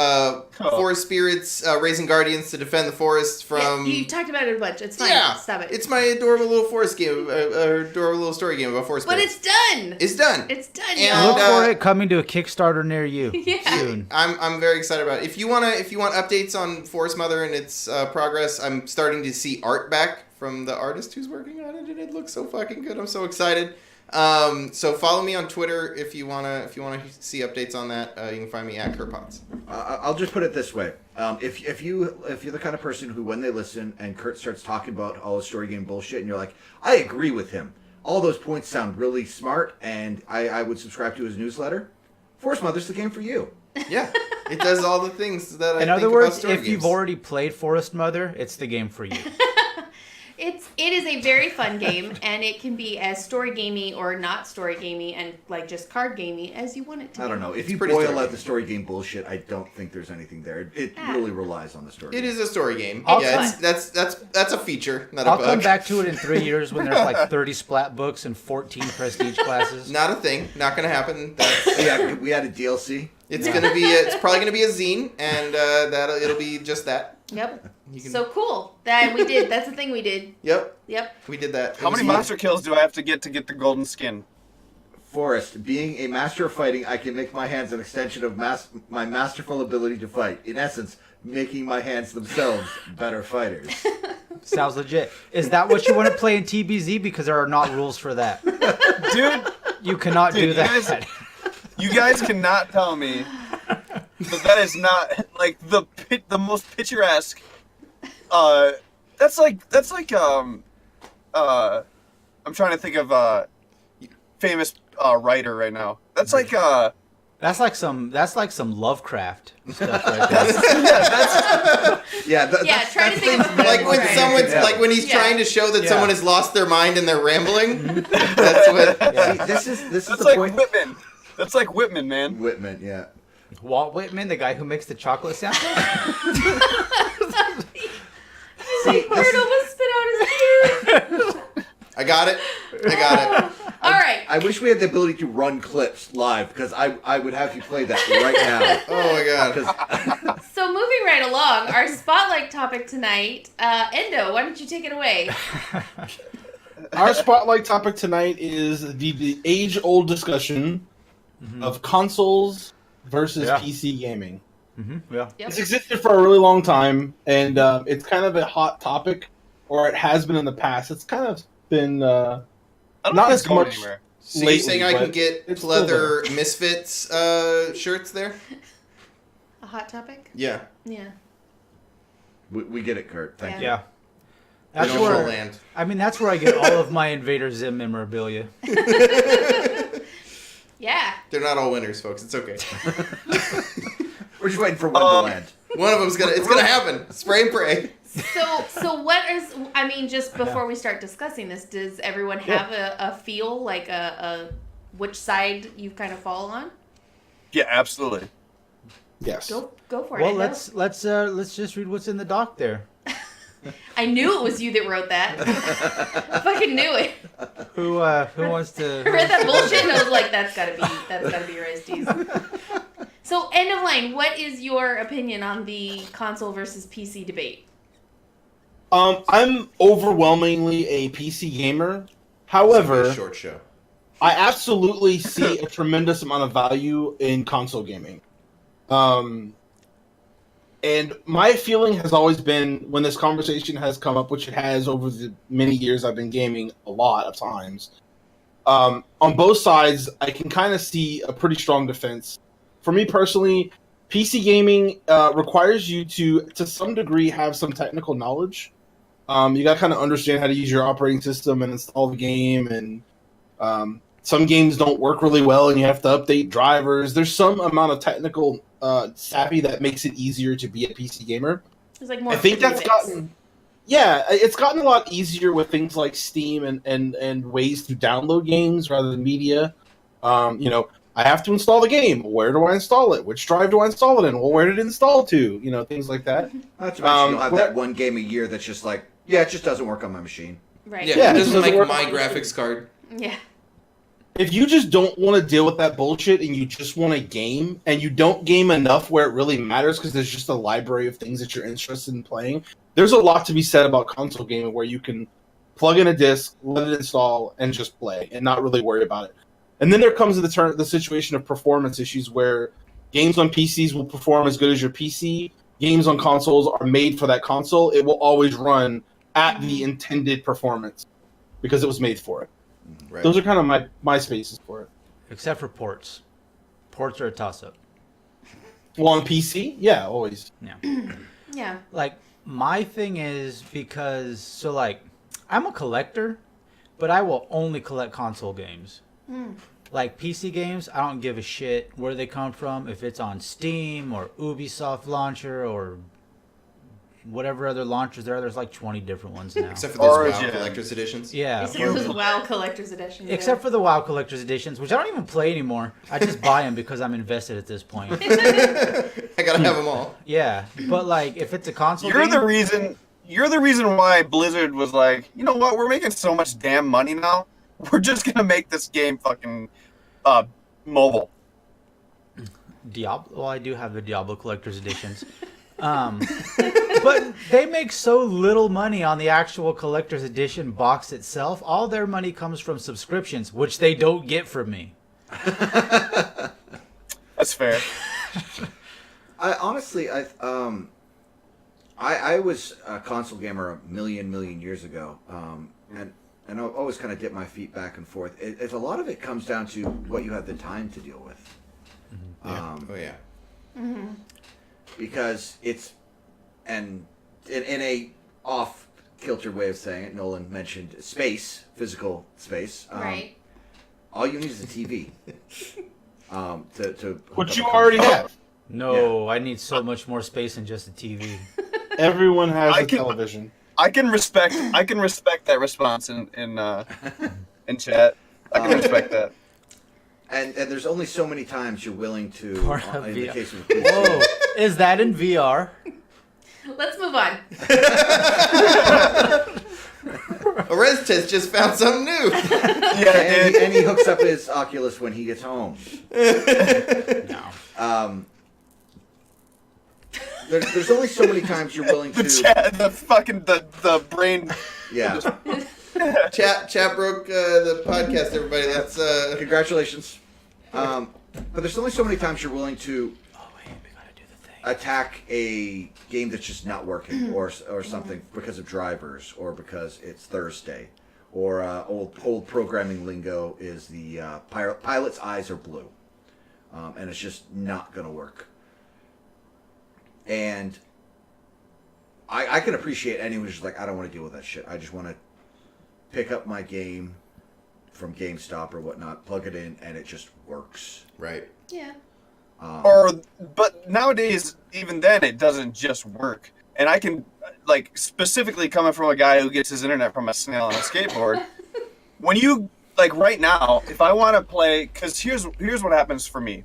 Speaker 1: forest spirits raising guardians to defend the forest from...
Speaker 3: Yeah, you talked about it a bunch. It's fine.
Speaker 1: Yeah,
Speaker 3: Stop it.
Speaker 1: it's my adorable little forest game, adorable little story game about forest
Speaker 3: But
Speaker 1: spirits.
Speaker 3: it's done.
Speaker 1: It's done.
Speaker 3: It's done,
Speaker 1: And,
Speaker 3: y'all.
Speaker 5: Look for it coming to a Kickstarter near you soon.
Speaker 1: I'm very excited about it. If you want updates on Forest Mother and its progress, I'm starting to see art back from the artist who's working on it, and it looks so fucking good. I'm so excited. So follow me on Twitter if you wanna see updates on that. You can find me at KurtPotts.
Speaker 6: I'll just put it this way: if you're the kind of person who, when they listen and Kurt starts talking about all the story game bullshit, and you're like, I agree with him. All those points sound really smart, and I would subscribe to his newsletter. Forest Mother's the game for you.
Speaker 1: Yeah, it does all the things that I
Speaker 5: In
Speaker 1: think
Speaker 5: other
Speaker 1: about
Speaker 5: words,
Speaker 1: story
Speaker 5: if you've
Speaker 1: games.
Speaker 5: already played Forest Mother, it's the game for you.
Speaker 3: It is a very fun game, and it can be as story gamey or not story gamey and like just card gamey as you want it to be.
Speaker 6: I don't know. If you
Speaker 1: pretty
Speaker 6: boil
Speaker 1: story
Speaker 6: out
Speaker 1: game.
Speaker 6: the story game bullshit, I don't think there's anything there. It really relies on the story.
Speaker 1: It is a story game.
Speaker 5: I'll
Speaker 1: Yeah,
Speaker 3: come-
Speaker 1: that's a feature, not a
Speaker 5: I'll
Speaker 1: bug.
Speaker 5: come back to it in 3 years when there's like 30 splat books and 14 prestige classes.
Speaker 1: Not a thing. Not gonna happen. That's,
Speaker 6: Yeah, we had a DLC.
Speaker 1: it's gonna be. It's probably gonna be a zine, and it'll be just that.
Speaker 3: Yep.
Speaker 1: You can-
Speaker 3: So cool. That we did. That's the thing we did.
Speaker 1: Yep,
Speaker 3: Yep.
Speaker 1: we did that.
Speaker 4: How many monster kills do I have to get the golden skin?
Speaker 6: Forrest, being a master of fighting, I can make my hands an extension of my masterful ability to fight. In essence, making my hands themselves better fighters.
Speaker 5: Sounds legit. Is that what you want to play in TBZ? Because there are not rules for that.
Speaker 4: Dude,
Speaker 5: You cannot do
Speaker 4: you
Speaker 5: that.
Speaker 4: you guys cannot tell me that is not like the most picturesque. That's like I'm trying to think of a famous writer right now. That's like
Speaker 5: That's like some Lovecraft stuff right there.
Speaker 6: Yeah,
Speaker 3: Yeah, try to think of a
Speaker 1: Like when
Speaker 3: Right.
Speaker 1: someone's
Speaker 6: Yeah.
Speaker 1: like when he's
Speaker 3: Yeah.
Speaker 1: trying to show that
Speaker 5: Yeah.
Speaker 1: someone has lost their mind and they're rambling. That's what.
Speaker 6: See, this is
Speaker 4: that's
Speaker 6: the
Speaker 4: like
Speaker 6: point.
Speaker 4: Whitman. That's like Whitman, man.
Speaker 6: Whitman, yeah.
Speaker 5: Walt Whitman, the guy who makes the chocolate samples?
Speaker 6: See, this
Speaker 3: Bird
Speaker 6: is,
Speaker 3: almost spit out his food.
Speaker 1: I got it.
Speaker 3: All right.
Speaker 6: I wish we had the ability to run clips live, because I would have you play that right now.
Speaker 1: Oh my god.
Speaker 6: 'Cause
Speaker 3: So moving right along, our spotlight topic tonight, Endo, why don't you take it away?
Speaker 2: Our spotlight topic tonight is the age-old discussion of consoles versus
Speaker 5: Yeah.
Speaker 2: PC gaming.
Speaker 5: Yeah.
Speaker 3: Yep.
Speaker 2: It's existed for a really long time, and it's kind of a hot topic, or it has been in the past. It's kind of been
Speaker 4: I don't
Speaker 2: Not
Speaker 4: think
Speaker 2: as
Speaker 4: it's going
Speaker 2: much-
Speaker 4: anywhere.
Speaker 1: So you're
Speaker 2: lately,
Speaker 1: saying I can
Speaker 2: but
Speaker 1: get
Speaker 2: it's still
Speaker 1: leather Misfits shirts there?
Speaker 3: A hot topic?
Speaker 1: Yeah.
Speaker 3: Yeah.
Speaker 6: we get it, Kurt. Thank you.
Speaker 5: Yeah.
Speaker 1: They
Speaker 5: That's
Speaker 1: don't
Speaker 5: where
Speaker 1: land.
Speaker 5: I mean that's where I get all of my Invader Zim memorabilia.
Speaker 3: Yeah.
Speaker 1: They're not all winners, folks. It's okay.
Speaker 6: We're just waiting for one to land.
Speaker 1: One of them's it's gonna happen. Spray and pray.
Speaker 3: So what is, I mean, just before we start discussing this, does everyone have a feel, like a which side you kind of fall on?
Speaker 4: Yeah, absolutely.
Speaker 2: yes.
Speaker 3: Go for it.
Speaker 5: Well,
Speaker 3: Endo.
Speaker 5: let's just read what's in the doc there.
Speaker 3: I knew it was you that wrote that. I fucking knew it.
Speaker 5: Who wants to?
Speaker 3: I read that bullshit and I was like, that's gotta be Oreztes. So, end of line, what is your opinion on the console versus PC debate?
Speaker 2: I'm overwhelmingly a PC gamer.
Speaker 1: It's
Speaker 2: However,
Speaker 1: gonna be a short show.
Speaker 2: I absolutely see a tremendous amount of value in console gaming. And my feeling has always been, when this conversation has come up, which it has over the many years I've been gaming a lot of times, on both sides, I can kind of see a pretty strong defense. For me personally, PC gaming requires you to some degree, have some technical knowledge. You got to kind of understand how to use your operating system and install the game, and some games don't work really well, and you have to update drivers. There's some amount of technical savvy that makes it easier to be a PC gamer.
Speaker 3: It's like more
Speaker 2: I think that's
Speaker 3: specifics.
Speaker 2: it's gotten a lot easier with things like Steam and ways to download games rather than media. I have to install the game. Where do I install it? Which drive do I install it in? Well, where did it install to? Things like that.
Speaker 6: Not to mention, you'll have that one game a year that's just like, yeah, it just doesn't work on my machine.
Speaker 3: Right.
Speaker 1: Yeah,
Speaker 2: Yeah,
Speaker 1: it doesn't
Speaker 2: it doesn't
Speaker 1: like
Speaker 2: work
Speaker 1: my
Speaker 2: on-
Speaker 1: graphics card.
Speaker 3: Yeah.
Speaker 2: if you just don't want to deal with that bullshit and you just want to game and you don't game enough where it really matters because there's just a library of things that you're interested in playing, there's a lot to be said about console gaming where you can plug in a disc, let it install, and just play and not really worry about it. And then there comes the situation of performance issues where games on PCs will perform as good as your PC. Games on consoles are made for that console. It will always run at the intended performance because it was made for it.
Speaker 1: Right.
Speaker 2: Those are kind of my spaces for it.
Speaker 5: Except for ports. Ports are a toss-up.
Speaker 2: Well, on PC, yeah, always.
Speaker 5: Yeah.
Speaker 3: Yeah.
Speaker 5: Like, my thing is because, so like, I'm a collector, but I will only collect console games. Like, PC games, I don't give a shit where they come from. If it's on Steam or Ubisoft launcher or whatever other launchers there are, there's like 20 different ones now.
Speaker 1: Except for those
Speaker 4: Origin.
Speaker 1: WoW Collector's Editions.
Speaker 5: Yeah.
Speaker 3: Except for the WoW Collector's Edition. Yeah.
Speaker 5: Except for the WoW Collector's Editions, which I don't even play anymore. I just buy them because I'm invested at this point.
Speaker 1: I gotta have them all.
Speaker 5: Yeah, but like, if it's a console
Speaker 4: You're
Speaker 5: game...
Speaker 4: the reason why Blizzard was like, you know what? We're making so much damn money now. We're just gonna make this game fucking mobile.
Speaker 5: Diablo. Well, I do have the Diablo Collector's Editions. But they make so little money on the actual Collector's Edition box itself. All their money comes from subscriptions, which they don't get from me.
Speaker 4: That's fair.
Speaker 6: I honestly, I was a console gamer a million years ago, and I always kind of dip my feet back and forth. A lot of it comes down to what you have the time to deal with.
Speaker 1: Yeah. Oh yeah.
Speaker 6: Because it's, and in a off kilter way of saying it, Nolan mentioned physical space.
Speaker 3: Right.
Speaker 6: All you need is a TV. To
Speaker 2: Which you already have.
Speaker 5: No, I need so much more space than just a TV.
Speaker 2: Everyone has a television.
Speaker 4: I can respect that response in chat. I can respect that.
Speaker 6: And there's only so many times you're willing to.
Speaker 5: Part of
Speaker 6: in the
Speaker 5: VR.
Speaker 6: case of
Speaker 5: Whoa, is that in VR?
Speaker 3: Let's move on.
Speaker 1: Oreztes just found something new.
Speaker 4: Yeah,
Speaker 6: and he hooks up his Oculus when he gets home.
Speaker 5: No.
Speaker 6: There's only so many times you're willing to.
Speaker 4: the brain.
Speaker 6: Yeah.
Speaker 1: Chat broke the podcast. Everybody, let's.
Speaker 6: Congratulations. But there's only so many times you're willing to
Speaker 5: Oh wait, we gotta do the thing.
Speaker 6: attack a game that's just not working, or something because of drivers, or because it's Thursday, or old programming lingo is the pilot's eyes are blue, and it's just not gonna work. And I can appreciate anyone who's just like, I don't want to deal with that shit. I just want to pick up my game from GameStop or whatnot, plug it in, and it just works.
Speaker 1: Right.
Speaker 3: Yeah.
Speaker 4: But nowadays, even then, it doesn't just work. And I can, like, specifically coming from a guy who gets his internet from a snail on a skateboard, when you, like, right now, if I want to play, because here's what happens for me.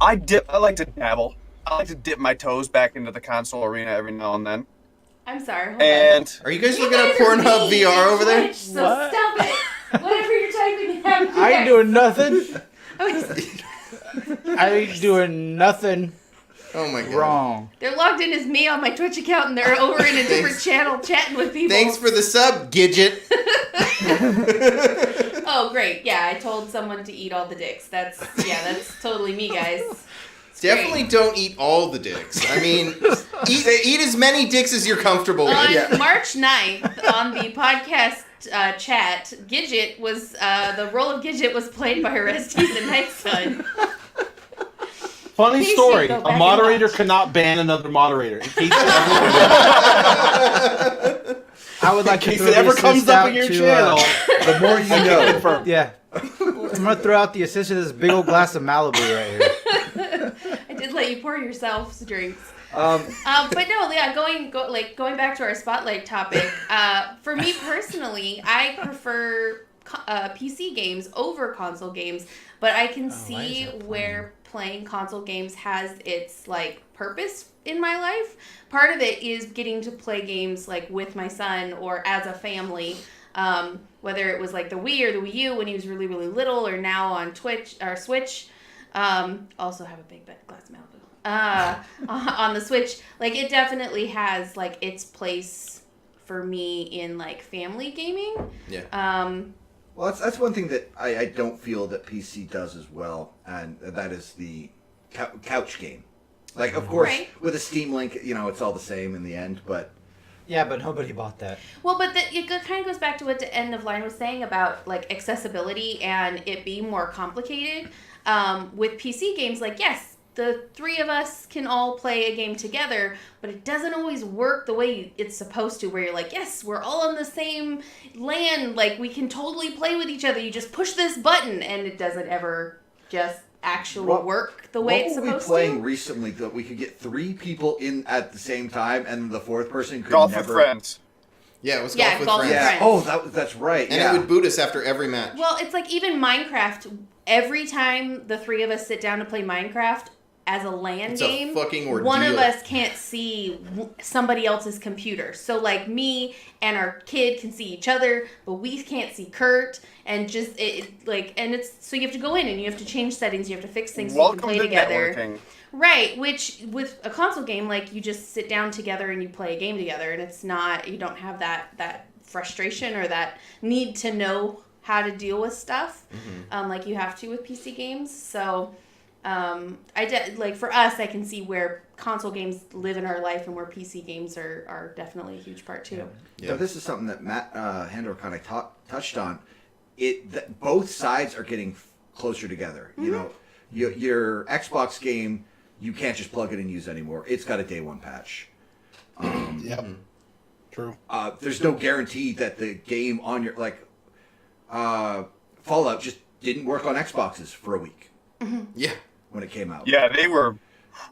Speaker 4: I like to dabble. I like to dip my toes back into the console arena every now and then.
Speaker 3: I'm sorry. Hold
Speaker 4: And
Speaker 1: Are you guys
Speaker 3: on.
Speaker 1: looking at
Speaker 3: You guys are
Speaker 1: Pornhub
Speaker 3: mean
Speaker 1: VR
Speaker 3: to
Speaker 1: over there?
Speaker 3: Twitch, so
Speaker 5: What?
Speaker 3: stop it. Whatever you're typing in,
Speaker 5: I ain't doing nothing.
Speaker 3: doing.
Speaker 5: I ain't doing nothing
Speaker 1: Oh my god.
Speaker 5: wrong.
Speaker 3: They're logged in as me on my Twitch account, and they're over in a different channel chatting with people.
Speaker 1: Thanks for the sub, Gigett.
Speaker 3: Oh, great. Yeah, I told someone to eat all the dicks. That's totally me, guys. It's
Speaker 1: Definitely
Speaker 3: great.
Speaker 1: don't eat all the dicks. I mean, eat as many dicks as you're comfortable with.
Speaker 3: On March 9th, on the podcast chat, Gigett was, the role of Gigett was played by Oreztes and Nightson.
Speaker 2: Funny
Speaker 3: Please
Speaker 2: story.
Speaker 3: go back
Speaker 2: A
Speaker 3: and
Speaker 2: moderator
Speaker 3: watch.
Speaker 2: cannot ban another moderator. In case
Speaker 5: I would like to
Speaker 2: it
Speaker 5: throw the
Speaker 2: ever comes
Speaker 5: assist
Speaker 2: up
Speaker 5: out
Speaker 2: in your
Speaker 5: to,
Speaker 2: channel.
Speaker 6: The more you know.
Speaker 2: Confirm.
Speaker 5: Yeah. I'm gonna throw out the assist to this big old glass of Malibu right here.
Speaker 3: I did let you pour yourselves drinks.
Speaker 6: Um,
Speaker 3: But no, yeah, going back to our spotlight topic. For me personally, I prefer PC games over console games, but I can see where playing console games has its like purpose in my life. Part of it is getting to play games like with my son or as a family. whether it was like the Wii or the Wii U when he was really, really little, or now on Twitch or Switch. Also have a big glass Malibu. On the Switch, like it definitely has like its place for me in like family gaming.
Speaker 1: Yeah.
Speaker 6: Well, that's one thing that I don't feel that PC does as well, and that is the couch game. Like, of course,
Speaker 3: Right.
Speaker 6: with a Steam Link, it's all the same in the end, but...
Speaker 5: Yeah, but nobody bought that.
Speaker 3: Well, but it kind of goes back to what the end of line was saying about like accessibility and it being more complicated. With PC games, like, yes, the three of us can all play a game together, but it doesn't always work the way it's supposed to, where you're like, yes, we're all on the same LAN, like, we can totally play with each other, you just push this button, and it doesn't ever just actually work the way it's supposed to.
Speaker 6: What were we playing recently that we could get 3 people in at the same time, and the 4th person could
Speaker 4: Golf
Speaker 6: never...
Speaker 4: with friends.
Speaker 1: Yeah, it was
Speaker 3: Yeah,
Speaker 1: Golf with Friends.
Speaker 3: Friends.
Speaker 6: Oh, that's right.
Speaker 1: And it would boot us after every match.
Speaker 3: Well, it's like even Minecraft, every time the three of us sit down to play Minecraft as a LAN
Speaker 1: It's
Speaker 3: game,
Speaker 1: a fucking ordeal.
Speaker 3: one of us can't see somebody else's computer. So like me and our kid can see each other, but we can't see Kurt. And just and it's so you have to go in and you have to change settings, you have to fix things so you can play together.
Speaker 4: Networking.
Speaker 3: Right, which with a console game, like you just sit down together and you play a game together, and it's not, you don't have that frustration or that need to know how to deal with stuff like you have to with PC games. So like for us, I can see where console games live in our life and where PC games are definitely a huge part too.
Speaker 1: Yeah.
Speaker 6: Now, this is something that Matt Handor kind of touched on. Both sides are getting closer together.
Speaker 3: Mm-hmm.
Speaker 6: Your Xbox game, you can't just plug it and use anymore. It's got a day one patch.
Speaker 2: Yep. True.
Speaker 6: There's no guarantee that the game on your Fallout just didn't work on Xboxes for a week.
Speaker 1: Yeah.
Speaker 6: When it came out.
Speaker 4: Yeah, they were.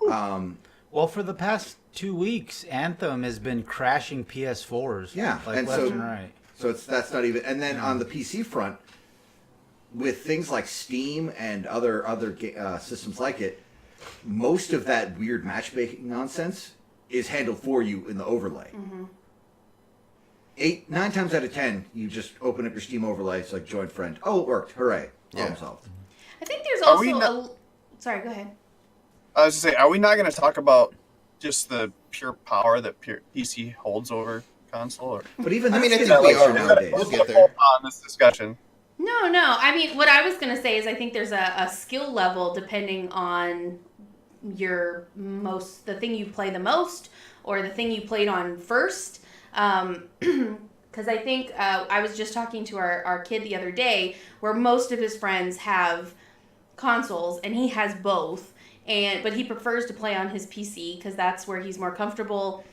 Speaker 5: Well, for the past 2 weeks, Anthem has been crashing PS4s.
Speaker 6: Yeah,
Speaker 5: like
Speaker 6: and
Speaker 5: left
Speaker 6: so-
Speaker 5: and right.
Speaker 6: So that's not even. And then on the PC front, with things like Steam and other systems like it, most of that weird matchmaking nonsense is handled for you in the overlay. 9 times out of 10, you just open up your Steam overlay. It's like join friend. Oh, it worked! Hooray! Problem solved.
Speaker 3: I think there's
Speaker 4: Are we
Speaker 3: also sorry, go ahead.
Speaker 4: I was going to say, are we not going to talk about just the pure power that PC holds over console? Or?
Speaker 6: But even
Speaker 1: I mean, I
Speaker 6: that's
Speaker 1: think we
Speaker 6: getting
Speaker 1: are.
Speaker 6: closer nowadays.
Speaker 1: We'll get there.
Speaker 4: On this discussion.
Speaker 3: No. I mean, what I was going to say is I think there's a skill level depending on the thing you play the most or the thing you played on first. Because I think I was just talking to our kid the other day where most of his friends have consoles and he has both. But he prefers to play on his PC because that's where he's more comfortable.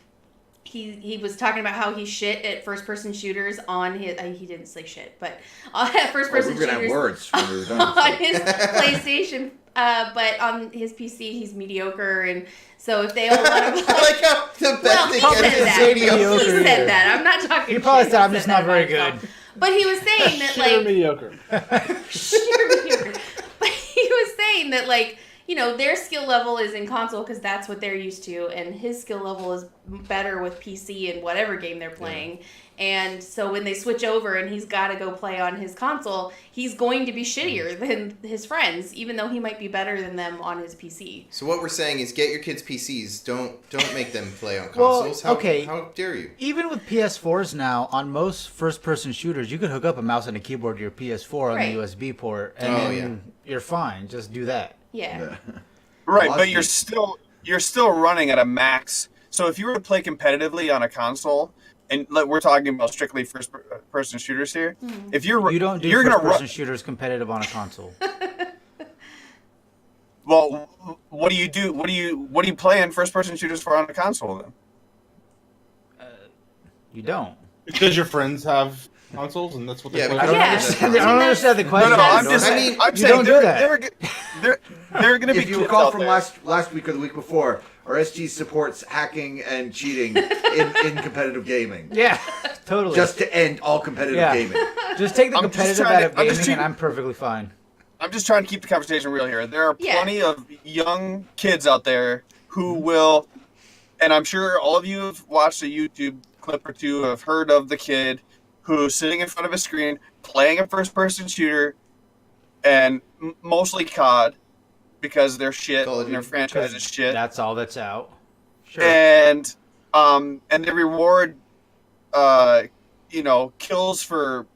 Speaker 3: He was talking about how he's shit at first-person shooters on his... he didn't say shit, but first-person
Speaker 6: we're gonna have
Speaker 3: shooters
Speaker 6: words when we're done.
Speaker 3: on his PlayStation. But on his PC, he's mediocre, and so if they all want to...
Speaker 1: I like how the best thing
Speaker 3: he
Speaker 1: ever
Speaker 3: said
Speaker 1: is
Speaker 3: that.
Speaker 1: mediocre.
Speaker 3: He said that. I'm not talking
Speaker 5: He probably
Speaker 3: shit.
Speaker 5: said, I'm
Speaker 3: He
Speaker 5: just
Speaker 3: said
Speaker 5: not
Speaker 3: that
Speaker 5: very
Speaker 3: by
Speaker 5: good.
Speaker 3: himself. But he was saying that,
Speaker 2: Sheer
Speaker 3: like...
Speaker 2: mediocre.
Speaker 3: sheer mediocre. But he was saying that, like, their skill level is in console because that's what they're used to, and his skill level is better with PC and whatever game they're playing. Yeah. And so when they switch over and he's got to go play on his console, he's going to be shittier than his friends, even though he might be better than them on his PC.
Speaker 1: So what we're saying is get your kids PCs. Don't make them play on
Speaker 5: Well,
Speaker 1: consoles.
Speaker 5: okay.
Speaker 1: How dare you?
Speaker 5: Even with PS4s now, on most first-person shooters, you could hook up a mouse and a keyboard to your PS4 on
Speaker 3: Right.
Speaker 5: the USB port, and then you're fine. Just do that.
Speaker 3: Yeah.
Speaker 4: Right, but you're still running at a max. So if you were to play competitively on a console, and we're talking about strictly first-person shooters here, if you
Speaker 5: don't do
Speaker 4: you're
Speaker 5: first-person shooters competitive on a console.
Speaker 4: Well, what do you do? What do you play in first-person shooters for on a console then?
Speaker 5: You don't.
Speaker 2: Because your friends have consoles, and that's what they
Speaker 1: Yeah,
Speaker 2: play.
Speaker 5: I don't
Speaker 3: Yeah.
Speaker 5: understand. I don't understand the question.
Speaker 4: I'm
Speaker 5: Handor.
Speaker 4: just
Speaker 1: I
Speaker 4: saying.
Speaker 1: mean,
Speaker 4: I'm
Speaker 5: you
Speaker 4: saying
Speaker 5: don't do that.
Speaker 4: There are going to be
Speaker 6: If you
Speaker 4: kids
Speaker 6: recall
Speaker 4: out
Speaker 6: from
Speaker 4: there.
Speaker 6: last week or the week before, RSG supports hacking and cheating in competitive gaming.
Speaker 5: Yeah, totally.
Speaker 6: Just to end all competitive
Speaker 5: Yeah.
Speaker 6: gaming.
Speaker 5: Just take the
Speaker 4: I'm just
Speaker 5: competitive
Speaker 4: trying
Speaker 5: out
Speaker 4: to-
Speaker 5: of
Speaker 4: I'm
Speaker 5: gaming,
Speaker 4: just
Speaker 5: and I'm perfectly fine.
Speaker 4: I'm just trying to keep the conversation real here. There are
Speaker 3: Yeah.
Speaker 4: plenty of young kids out there who will, and I'm sure all of you have watched a YouTube clip or two, have heard of the kid who's sitting in front of a screen playing a first-person shooter, and mostly COD, because their shit
Speaker 1: Call of
Speaker 4: and their
Speaker 1: Duty.
Speaker 4: franchise is shit.
Speaker 5: That's all that's out. Sure.
Speaker 4: And they reward kills for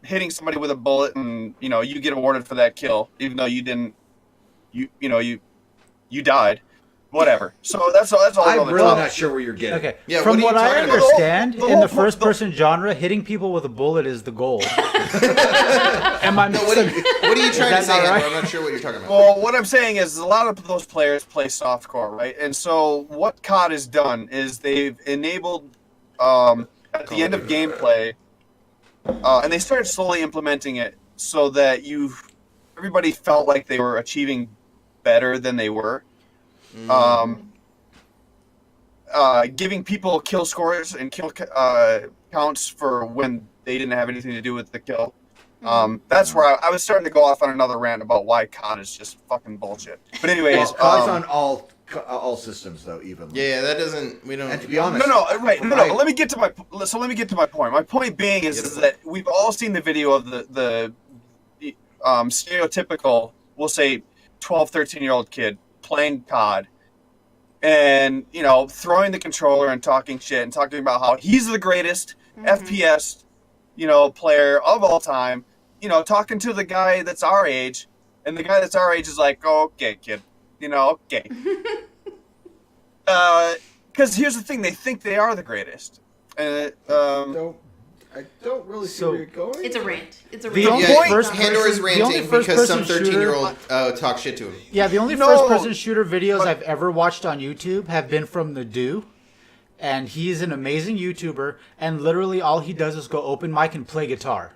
Speaker 4: hitting somebody with a bullet, and you get awarded for that kill even though you didn't, you died, whatever. So that's all
Speaker 6: I'm
Speaker 4: the
Speaker 6: really
Speaker 4: talk.
Speaker 6: not sure where you're getting.
Speaker 5: Okay.
Speaker 1: Yeah,
Speaker 5: From
Speaker 1: what
Speaker 5: what
Speaker 1: are you
Speaker 5: I
Speaker 1: talking about?
Speaker 5: understand,
Speaker 4: The
Speaker 5: in
Speaker 4: whole-
Speaker 5: the first-person genre, hitting people with a bullet is the goal. Am I
Speaker 1: No, what are
Speaker 5: mixing?
Speaker 1: you trying to
Speaker 5: that
Speaker 1: say,
Speaker 5: not right?
Speaker 1: Andrew? I'm not sure what you're talking about.
Speaker 4: Well, what I'm saying is a lot of those players play softcore, right? And so what COD has done is they've enabled at the end of gameplay, and they started slowly implementing it so that everybody felt like they were achieving better than they were. Giving people kill scores and kill counts for when they didn't have anything to do with the kill. That's where I was starting to go off on another rant about why COD is just fucking bullshit. But anyways,
Speaker 6: Well, COD's on all systems though, evenly.
Speaker 1: Yeah, that doesn't. We don't.
Speaker 6: And to be honest,
Speaker 4: No.
Speaker 6: Right.
Speaker 4: Let me get to my point. My point being is that we've all seen the video of the stereotypical, we'll say, 12, 13-year-old kid playing COD, and throwing the controller and talking shit and talking about how he's the greatest FPS player of all time. Talking to the guy that's our age, and the guy that's our age is like, oh, okay, kid, okay. Because here's the thing, they think they are the greatest.
Speaker 6: I don't really see
Speaker 5: So-
Speaker 6: where you're going.
Speaker 3: It's a rant. It's a
Speaker 5: The
Speaker 3: rant.
Speaker 5: only
Speaker 1: Yeah,
Speaker 5: first
Speaker 1: Handor is
Speaker 5: person- the only
Speaker 1: ranting
Speaker 5: first
Speaker 1: because some
Speaker 5: person
Speaker 1: 13-year-old talks shit to him.
Speaker 5: Yeah, the only
Speaker 4: No,
Speaker 5: first-person shooter videos
Speaker 4: but-
Speaker 5: I've ever watched on YouTube have been from the Do, and he's an amazing YouTuber, and literally all he does is go open mic and play guitar.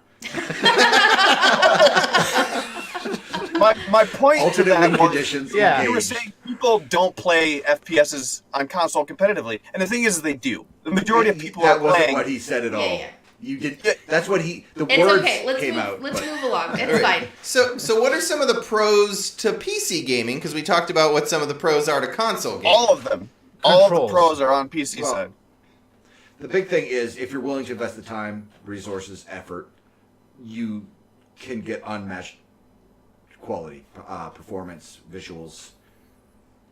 Speaker 4: My point to
Speaker 6: Alternate
Speaker 4: that
Speaker 6: win
Speaker 4: was,
Speaker 6: conditions.
Speaker 5: Yeah.
Speaker 4: you were
Speaker 6: engaged.
Speaker 4: saying people don't play FPSs on console competitively, and the thing is, they do. The majority of people
Speaker 6: that
Speaker 4: are
Speaker 6: wasn't
Speaker 4: playing.
Speaker 6: what he said at all.
Speaker 3: Yeah.
Speaker 6: You did.
Speaker 4: Yeah.
Speaker 6: That's what the
Speaker 3: It's
Speaker 6: words
Speaker 3: okay. Let's
Speaker 6: came
Speaker 3: move.
Speaker 6: out.
Speaker 3: Let's
Speaker 6: but-
Speaker 3: move along. It's
Speaker 1: All right.
Speaker 3: fine.
Speaker 1: So what are some of the pros to PC gaming? Because we talked about what some of the pros are to console gaming.
Speaker 4: All of them. All of the
Speaker 5: Controls.
Speaker 4: pros are on PC
Speaker 6: Well,
Speaker 4: side.
Speaker 6: The big thing is if you're willing to invest the time, resources, effort, you can get unmatched quality, performance, visuals.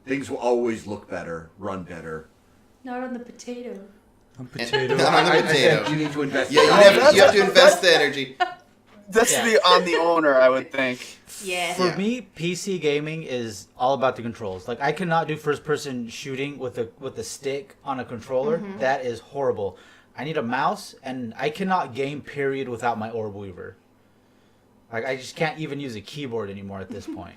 Speaker 6: Things will always look better, run better.
Speaker 3: Not on the potato.
Speaker 5: Potato.
Speaker 1: Not on the
Speaker 6: I
Speaker 1: potato.
Speaker 6: said you need to invest.
Speaker 1: Yeah,
Speaker 6: the time.
Speaker 1: you have to invest the energy.
Speaker 4: That's
Speaker 5: Yeah.
Speaker 4: on the owner, I would think.
Speaker 3: Yeah.
Speaker 5: For
Speaker 1: Yeah.
Speaker 5: me, PC gaming is all about the controls. Like I cannot do first-person shooting with a stick on a controller. That is horrible. I need a mouse, and I cannot game period without my orb weaver. Like I just can't even use a keyboard anymore at this point.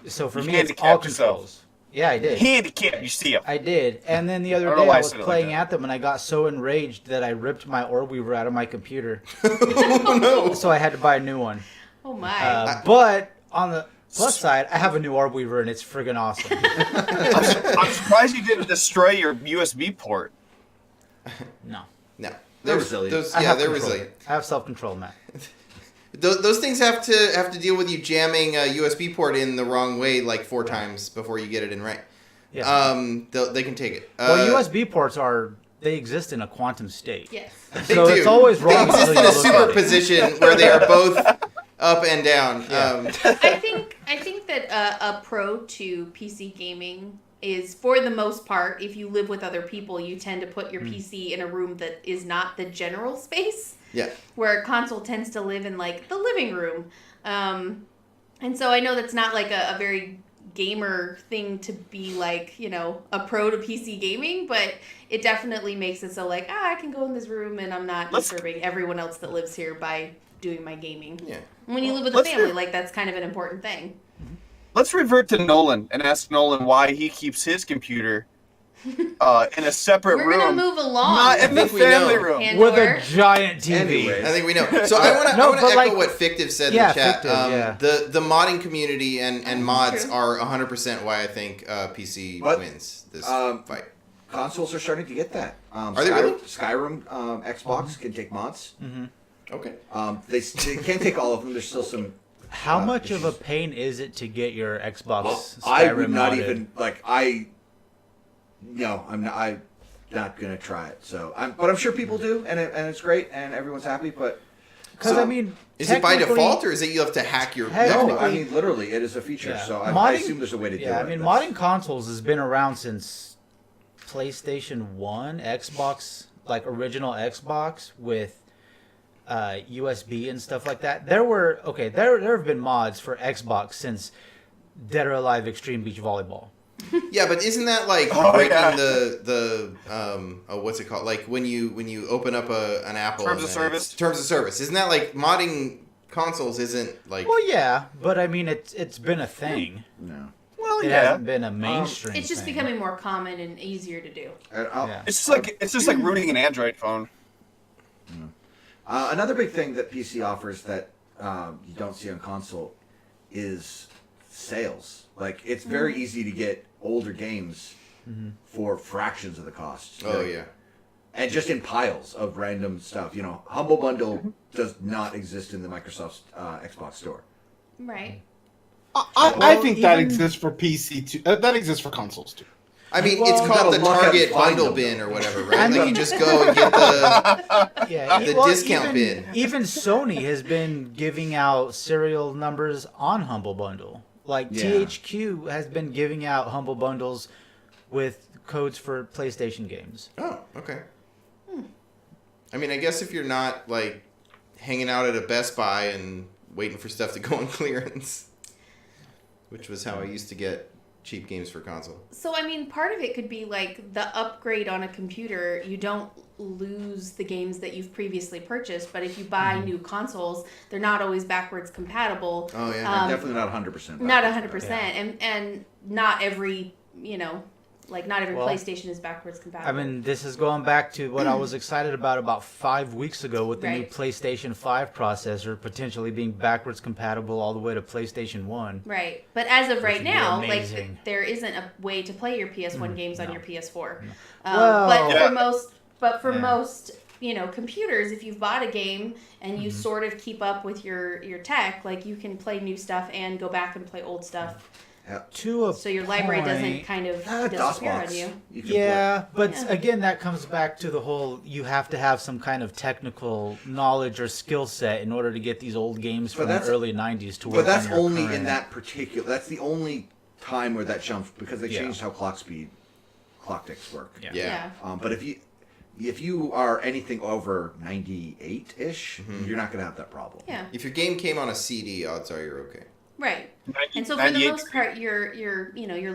Speaker 5: So for
Speaker 4: You
Speaker 5: me, it's
Speaker 4: handicapped
Speaker 5: all
Speaker 4: yourself.
Speaker 5: controls. Yeah, I did.
Speaker 4: Handicap, you see him.
Speaker 5: I did. And then the other
Speaker 4: I don't know
Speaker 5: day
Speaker 4: why
Speaker 5: I
Speaker 4: I
Speaker 5: was
Speaker 4: said it like
Speaker 5: playing
Speaker 4: that.
Speaker 5: Anthem and I got so enraged that I ripped my orb weaver out of my computer.
Speaker 1: Oh no!
Speaker 5: So I had to buy a new one.
Speaker 3: Oh my.
Speaker 5: But on the plus side, I have a new orb weaver and it's friggin' awesome.
Speaker 4: I'm surprised you didn't destroy your USB port.
Speaker 5: No.
Speaker 1: No,
Speaker 6: They're resilient.
Speaker 1: Those,
Speaker 5: I
Speaker 1: yeah,
Speaker 5: have
Speaker 1: they're
Speaker 5: control.
Speaker 1: resilient.
Speaker 5: I have self-control, Matt.
Speaker 1: Those things have to deal with you jamming a USB port in the wrong way like 4 times before you get it in right.
Speaker 5: Yeah.
Speaker 1: They can take it.
Speaker 5: Well, USB ports they exist in a quantum state.
Speaker 3: Yes.
Speaker 1: They
Speaker 5: So
Speaker 1: do.
Speaker 5: it's always
Speaker 1: They
Speaker 5: wrong
Speaker 1: exist
Speaker 5: until
Speaker 1: in a
Speaker 5: you look at it.
Speaker 1: superposition where they are both up and down.
Speaker 5: Yeah.
Speaker 3: I think that a pro to PC gaming is, for the most part, if you live with other people, you tend to put your PC in a room that is not the general space.
Speaker 1: Yeah.
Speaker 3: Where a console tends to live in like the living room. And so I know that's not like a very gamer thing to be like, a pro to PC gaming, but it definitely makes it so like, I can go in this room and I'm not disturbing everyone else that lives here by doing my gaming.
Speaker 1: Yeah.
Speaker 3: When you live with a family, like that's kind of an important thing.
Speaker 4: Let's revert to Nolan and ask Nolan why he keeps his computer in a separate
Speaker 3: We're
Speaker 4: room.
Speaker 3: gonna move along.
Speaker 4: Not in the
Speaker 1: think we know.
Speaker 4: family room.
Speaker 3: Handor.
Speaker 5: With a giant TV.
Speaker 6: Anyways.
Speaker 1: I think we know. So I want to
Speaker 5: No,
Speaker 1: echo
Speaker 5: but like-
Speaker 1: what Fictive said
Speaker 5: Yeah,
Speaker 1: in the chat.
Speaker 5: Fictive, yeah.
Speaker 1: The modding community and mods
Speaker 3: True.
Speaker 1: are 100% why I think PC
Speaker 6: But,
Speaker 1: wins this
Speaker 6: um,
Speaker 1: fight.
Speaker 6: Consoles are starting to get that.
Speaker 1: Are they really?
Speaker 6: Skyrim, Xbox can take mods.
Speaker 1: Okay.
Speaker 6: They can't take all of them. There's still some.
Speaker 5: How much of a
Speaker 6: issues.
Speaker 5: pain is it to get your Xbox
Speaker 6: Well,
Speaker 5: Skyrim
Speaker 6: I would not
Speaker 5: modded?
Speaker 6: even no. I'm not. not gonna try it. So, but I'm sure people do, and it's great, and everyone's happy. But
Speaker 5: Because
Speaker 1: So,
Speaker 5: I mean,
Speaker 1: Is it by
Speaker 5: technically-
Speaker 1: default, or is it you have to hack your?
Speaker 5: Technically-
Speaker 6: no, I mean literally, it is a feature.
Speaker 5: Yeah.
Speaker 6: So I
Speaker 5: Modding-
Speaker 6: assume there's a way to do it.
Speaker 5: Yeah, I mean,
Speaker 6: That's-
Speaker 5: modding consoles has been around since PlayStation 1, Xbox, like original Xbox with USB and stuff like that. There have been mods for Xbox since Dead or Alive Extreme Beach Volleyball.
Speaker 1: Yeah, but isn't that like breaking the what's it called? Like when you open up an Apple
Speaker 4: Terms of
Speaker 1: and
Speaker 4: service?
Speaker 1: it's terms of service. Isn't that like modding consoles? Isn't like
Speaker 5: Well, yeah, but I mean, it's been a thing.
Speaker 6: No.
Speaker 4: Well,
Speaker 5: It
Speaker 4: yeah.
Speaker 5: hasn't been a mainstream.
Speaker 3: It's just
Speaker 5: thing.
Speaker 3: becoming more common and easier to do.
Speaker 6: And
Speaker 5: Yeah.
Speaker 4: It's just like rooting an Android phone.
Speaker 6: Another big thing that PC offers that you don't see on console is sales. Like, it's very easy to get older games for fractions of the cost.
Speaker 1: oh
Speaker 6: Like,
Speaker 1: yeah.
Speaker 6: and just in piles of random stuff. You know, Humble Bundle does not exist in the Microsoft Xbox Store.
Speaker 3: Right.
Speaker 2: I think that
Speaker 5: even-
Speaker 2: exists for PC too. That exists for consoles too.
Speaker 1: I mean,
Speaker 5: Well,
Speaker 1: it's
Speaker 6: you
Speaker 1: called
Speaker 6: gotta
Speaker 1: the
Speaker 6: look at
Speaker 1: Target
Speaker 6: and find
Speaker 1: bundle
Speaker 6: them.
Speaker 1: bin or whatever, right?
Speaker 5: And
Speaker 1: Like
Speaker 5: the-
Speaker 1: you just go and get the.
Speaker 5: Yeah,
Speaker 1: The
Speaker 5: well,
Speaker 1: discount
Speaker 5: even,
Speaker 1: bin.
Speaker 5: Even Sony has been giving out serial numbers on Humble Bundle. Like
Speaker 6: Yeah.
Speaker 5: THQ has been giving out Humble Bundles with codes for PlayStation games.
Speaker 1: Oh, okay. I mean, I guess if you're not like hanging out at a Best Buy and waiting for stuff to go on clearance, which was how I used to get cheap games for console.
Speaker 3: So, I mean, part of it could be like the upgrade on a computer. You don't lose the games that you've previously purchased, but if you buy new consoles, they're not always backwards compatible.
Speaker 1: Oh yeah.
Speaker 6: Definitely not 100%.
Speaker 3: Not 100%. And not every, not every
Speaker 5: Well,
Speaker 3: PlayStation is backwards compatible.
Speaker 5: I mean, this is going back to what I was excited about 5 weeks ago with the new
Speaker 3: Right.
Speaker 5: PlayStation 5 processor potentially being backwards compatible all the way to PlayStation 1.
Speaker 3: Right. But as of right
Speaker 5: would be
Speaker 3: now,
Speaker 5: amazing.
Speaker 3: there isn't a way to play your PS1 games on your PS4.
Speaker 5: Well-
Speaker 3: but
Speaker 4: Yeah.
Speaker 3: for
Speaker 5: Yeah.
Speaker 3: most computers, if you've bought a game and you sort of keep up with your tech, like you can play new stuff and go back and play old stuff.
Speaker 5: To a
Speaker 3: So your library doesn't
Speaker 5: point-
Speaker 3: kind of disappear on
Speaker 6: DOSBox.
Speaker 3: you.
Speaker 6: You can
Speaker 5: Yeah, but
Speaker 3: Yeah.
Speaker 5: again, that comes back to the whole you have to have some kind of technical knowledge or skill set in order to get these old games from the
Speaker 6: that's-
Speaker 5: early 90s to work
Speaker 6: But that's
Speaker 5: on your
Speaker 6: only
Speaker 5: current.
Speaker 6: in that particular. That's the only time where that jumps because they
Speaker 5: Yeah.
Speaker 6: changed how clock ticks work.
Speaker 5: Yeah.
Speaker 1: Yeah.
Speaker 6: But if you are anything over 98-ish, you're not going to have that problem.
Speaker 3: Yeah.
Speaker 1: If your game came on a CD, odds are you're okay.
Speaker 3: Right. And so for the
Speaker 4: 98
Speaker 3: most part, your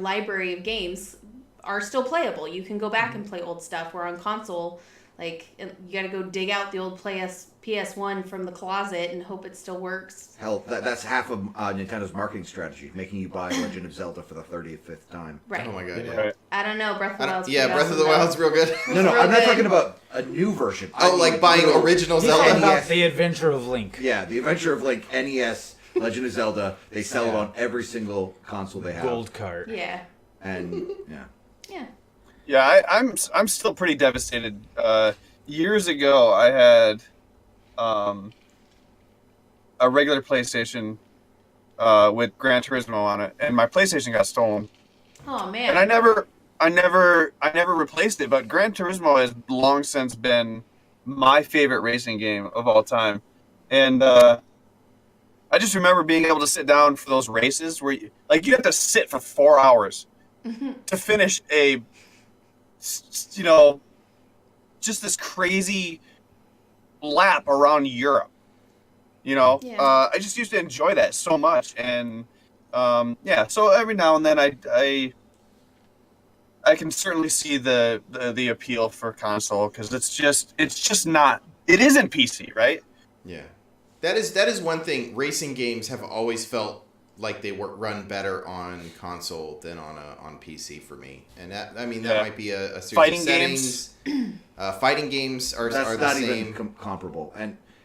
Speaker 3: library of games are still playable. You can go back and play old stuff. Where on console, like you got to go dig out the old PS1 from the closet and hope it still works.
Speaker 6: Hell, that's half of Nintendo's marketing strategy, making you buy Legend of Zelda for the 35th time.
Speaker 3: Right.
Speaker 1: Oh my god. Yeah.
Speaker 4: Right.
Speaker 3: I don't know. Breath of the
Speaker 1: I don't-
Speaker 3: Wild's
Speaker 1: yeah,
Speaker 3: pretty
Speaker 1: Breath of the
Speaker 3: awesome, though.
Speaker 1: Wild's real good.
Speaker 6: No,
Speaker 3: real
Speaker 6: I'm not
Speaker 3: good.
Speaker 6: talking about a new version. I
Speaker 1: Oh,
Speaker 6: mean,
Speaker 1: like buying
Speaker 6: literal-
Speaker 1: original
Speaker 5: He's
Speaker 1: Zelda.
Speaker 5: talking about
Speaker 6: NES.
Speaker 5: the Adventure of Link.
Speaker 6: Yeah, the Adventure of Link, NES, Legend of Zelda. They sell it
Speaker 5: Yeah.
Speaker 6: on every single console they have.
Speaker 5: Gold cart.
Speaker 3: Yeah.
Speaker 6: And yeah.
Speaker 3: Yeah.
Speaker 4: Yeah, I'm still pretty devastated. Years ago, I had a regular PlayStation with Gran Turismo on it, and my PlayStation got stolen.
Speaker 3: Oh man.
Speaker 4: And I never replaced it. But Gran Turismo has long since been my favorite racing game of all time, and I just remember being able to sit down for those races where you have to sit for 4 hours to finish just this crazy lap around Europe.
Speaker 3: Yeah.
Speaker 4: I just used to enjoy that so much, and so every now and then I can certainly see the appeal for console because it's just not, it isn't PC, right?
Speaker 1: Yeah, that is one thing. Racing games have always felt like they run better on console than on PC for me, and that
Speaker 4: Yeah.
Speaker 1: might be a series
Speaker 4: Fighting
Speaker 1: of
Speaker 4: games?
Speaker 1: settings. Fighting games are
Speaker 6: That's
Speaker 1: the
Speaker 6: not
Speaker 1: same.
Speaker 6: even comparable.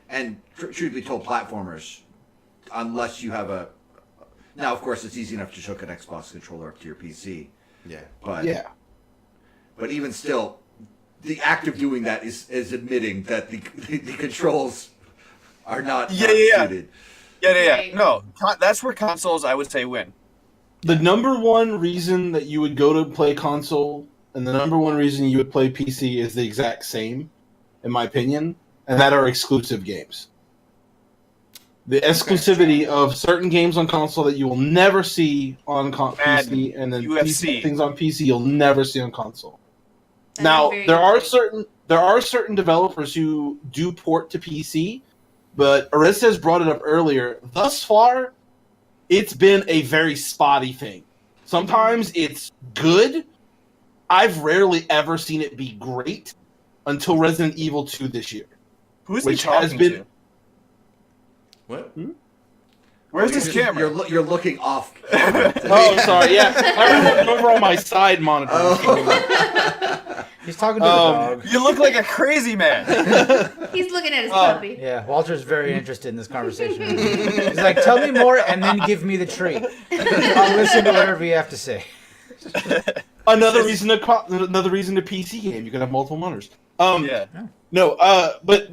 Speaker 6: And truth be told, platformers, unless you have now, of course, it's easy enough to hook an Xbox controller up to your PC.
Speaker 1: Yeah,
Speaker 6: But
Speaker 2: Yeah.
Speaker 6: but even still, the act of doing that is admitting that the controls are not
Speaker 4: Yeah.
Speaker 6: suited.
Speaker 4: Yeah.
Speaker 3: Right.
Speaker 4: No, that's where consoles, I would say, win.
Speaker 2: The number one reason that you would go to play console and the number one reason you would play PC is the exact same, in my opinion, and that are exclusive games. The exclusivity of certain games on console that you will never see on PC, and then
Speaker 4: UFC.
Speaker 2: things on PC you'll never see on console.
Speaker 3: That's
Speaker 2: Now,
Speaker 3: very
Speaker 2: there are
Speaker 3: good.
Speaker 2: certain developers who do port to PC, but Oreztes brought it up earlier. Thus far, it's been a very spotty thing. Sometimes it's good. I've rarely ever seen it be great until Resident Evil 2 this year.
Speaker 4: Who's he
Speaker 2: Which has
Speaker 4: talking
Speaker 2: been-
Speaker 4: to?
Speaker 1: What?
Speaker 4: Where's this camera?
Speaker 6: You're looking off.
Speaker 2: Oh, sorry. Yeah, I was over on my side monitor.
Speaker 5: He's talking to the dog.
Speaker 4: You look like a crazy man.
Speaker 3: He's looking at his puppy.
Speaker 5: Yeah, Walter's very interested in this conversation. He's like, tell me more and then give me the treat. I'll listen to whatever you have to say.
Speaker 2: Another reason to PC game. You can have multiple monitors.
Speaker 4: Yeah.
Speaker 2: No, but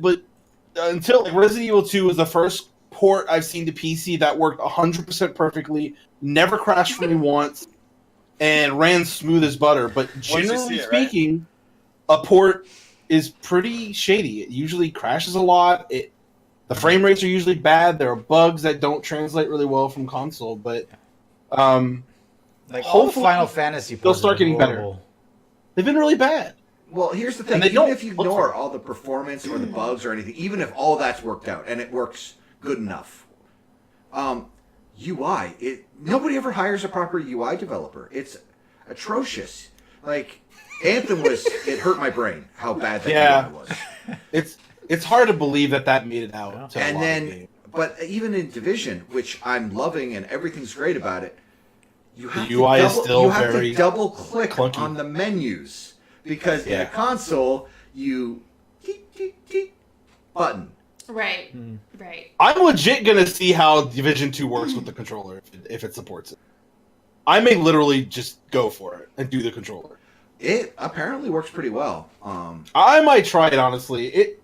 Speaker 2: until like, Resident Evil 2 was the first port I've seen to PC that worked 100% perfectly, never crashed for me once, and ran smooth as butter. But generally speaking, a port is pretty shady. It usually crashes a lot. The frame rates are usually bad. There are bugs that don't translate really well from console, but
Speaker 5: Like all the
Speaker 2: hopefully
Speaker 5: Final Fantasy
Speaker 2: they'll
Speaker 5: ports
Speaker 2: start
Speaker 5: are
Speaker 2: getting better.
Speaker 5: horrible.
Speaker 2: they've been really bad.
Speaker 6: Well, here's the thing.
Speaker 2: And they
Speaker 6: Even
Speaker 2: don't
Speaker 6: if you
Speaker 2: look
Speaker 6: ignore
Speaker 2: for it.
Speaker 6: all the performance or the bugs or anything, even if all that's worked out and it works good enough, UI, nobody ever hires a proper UI developer. It's atrocious. Like, Anthem it hurt my brain how bad that UI was.
Speaker 2: It's hard to believe that made it out. To a
Speaker 6: And
Speaker 2: lot of
Speaker 6: then,
Speaker 2: games.
Speaker 6: but even in Division, which I'm loving and everything's great about it, you have,
Speaker 2: UI is still very
Speaker 6: to double click
Speaker 2: clunky.
Speaker 6: on the menus because in a
Speaker 2: Yeah.
Speaker 6: console you button.
Speaker 3: Right. Right.
Speaker 2: I'm legit gonna see how Division 2 works with the controller if it supports it. I may literally just go for it and do the controller.
Speaker 6: It apparently works pretty well.
Speaker 2: I might try it honestly.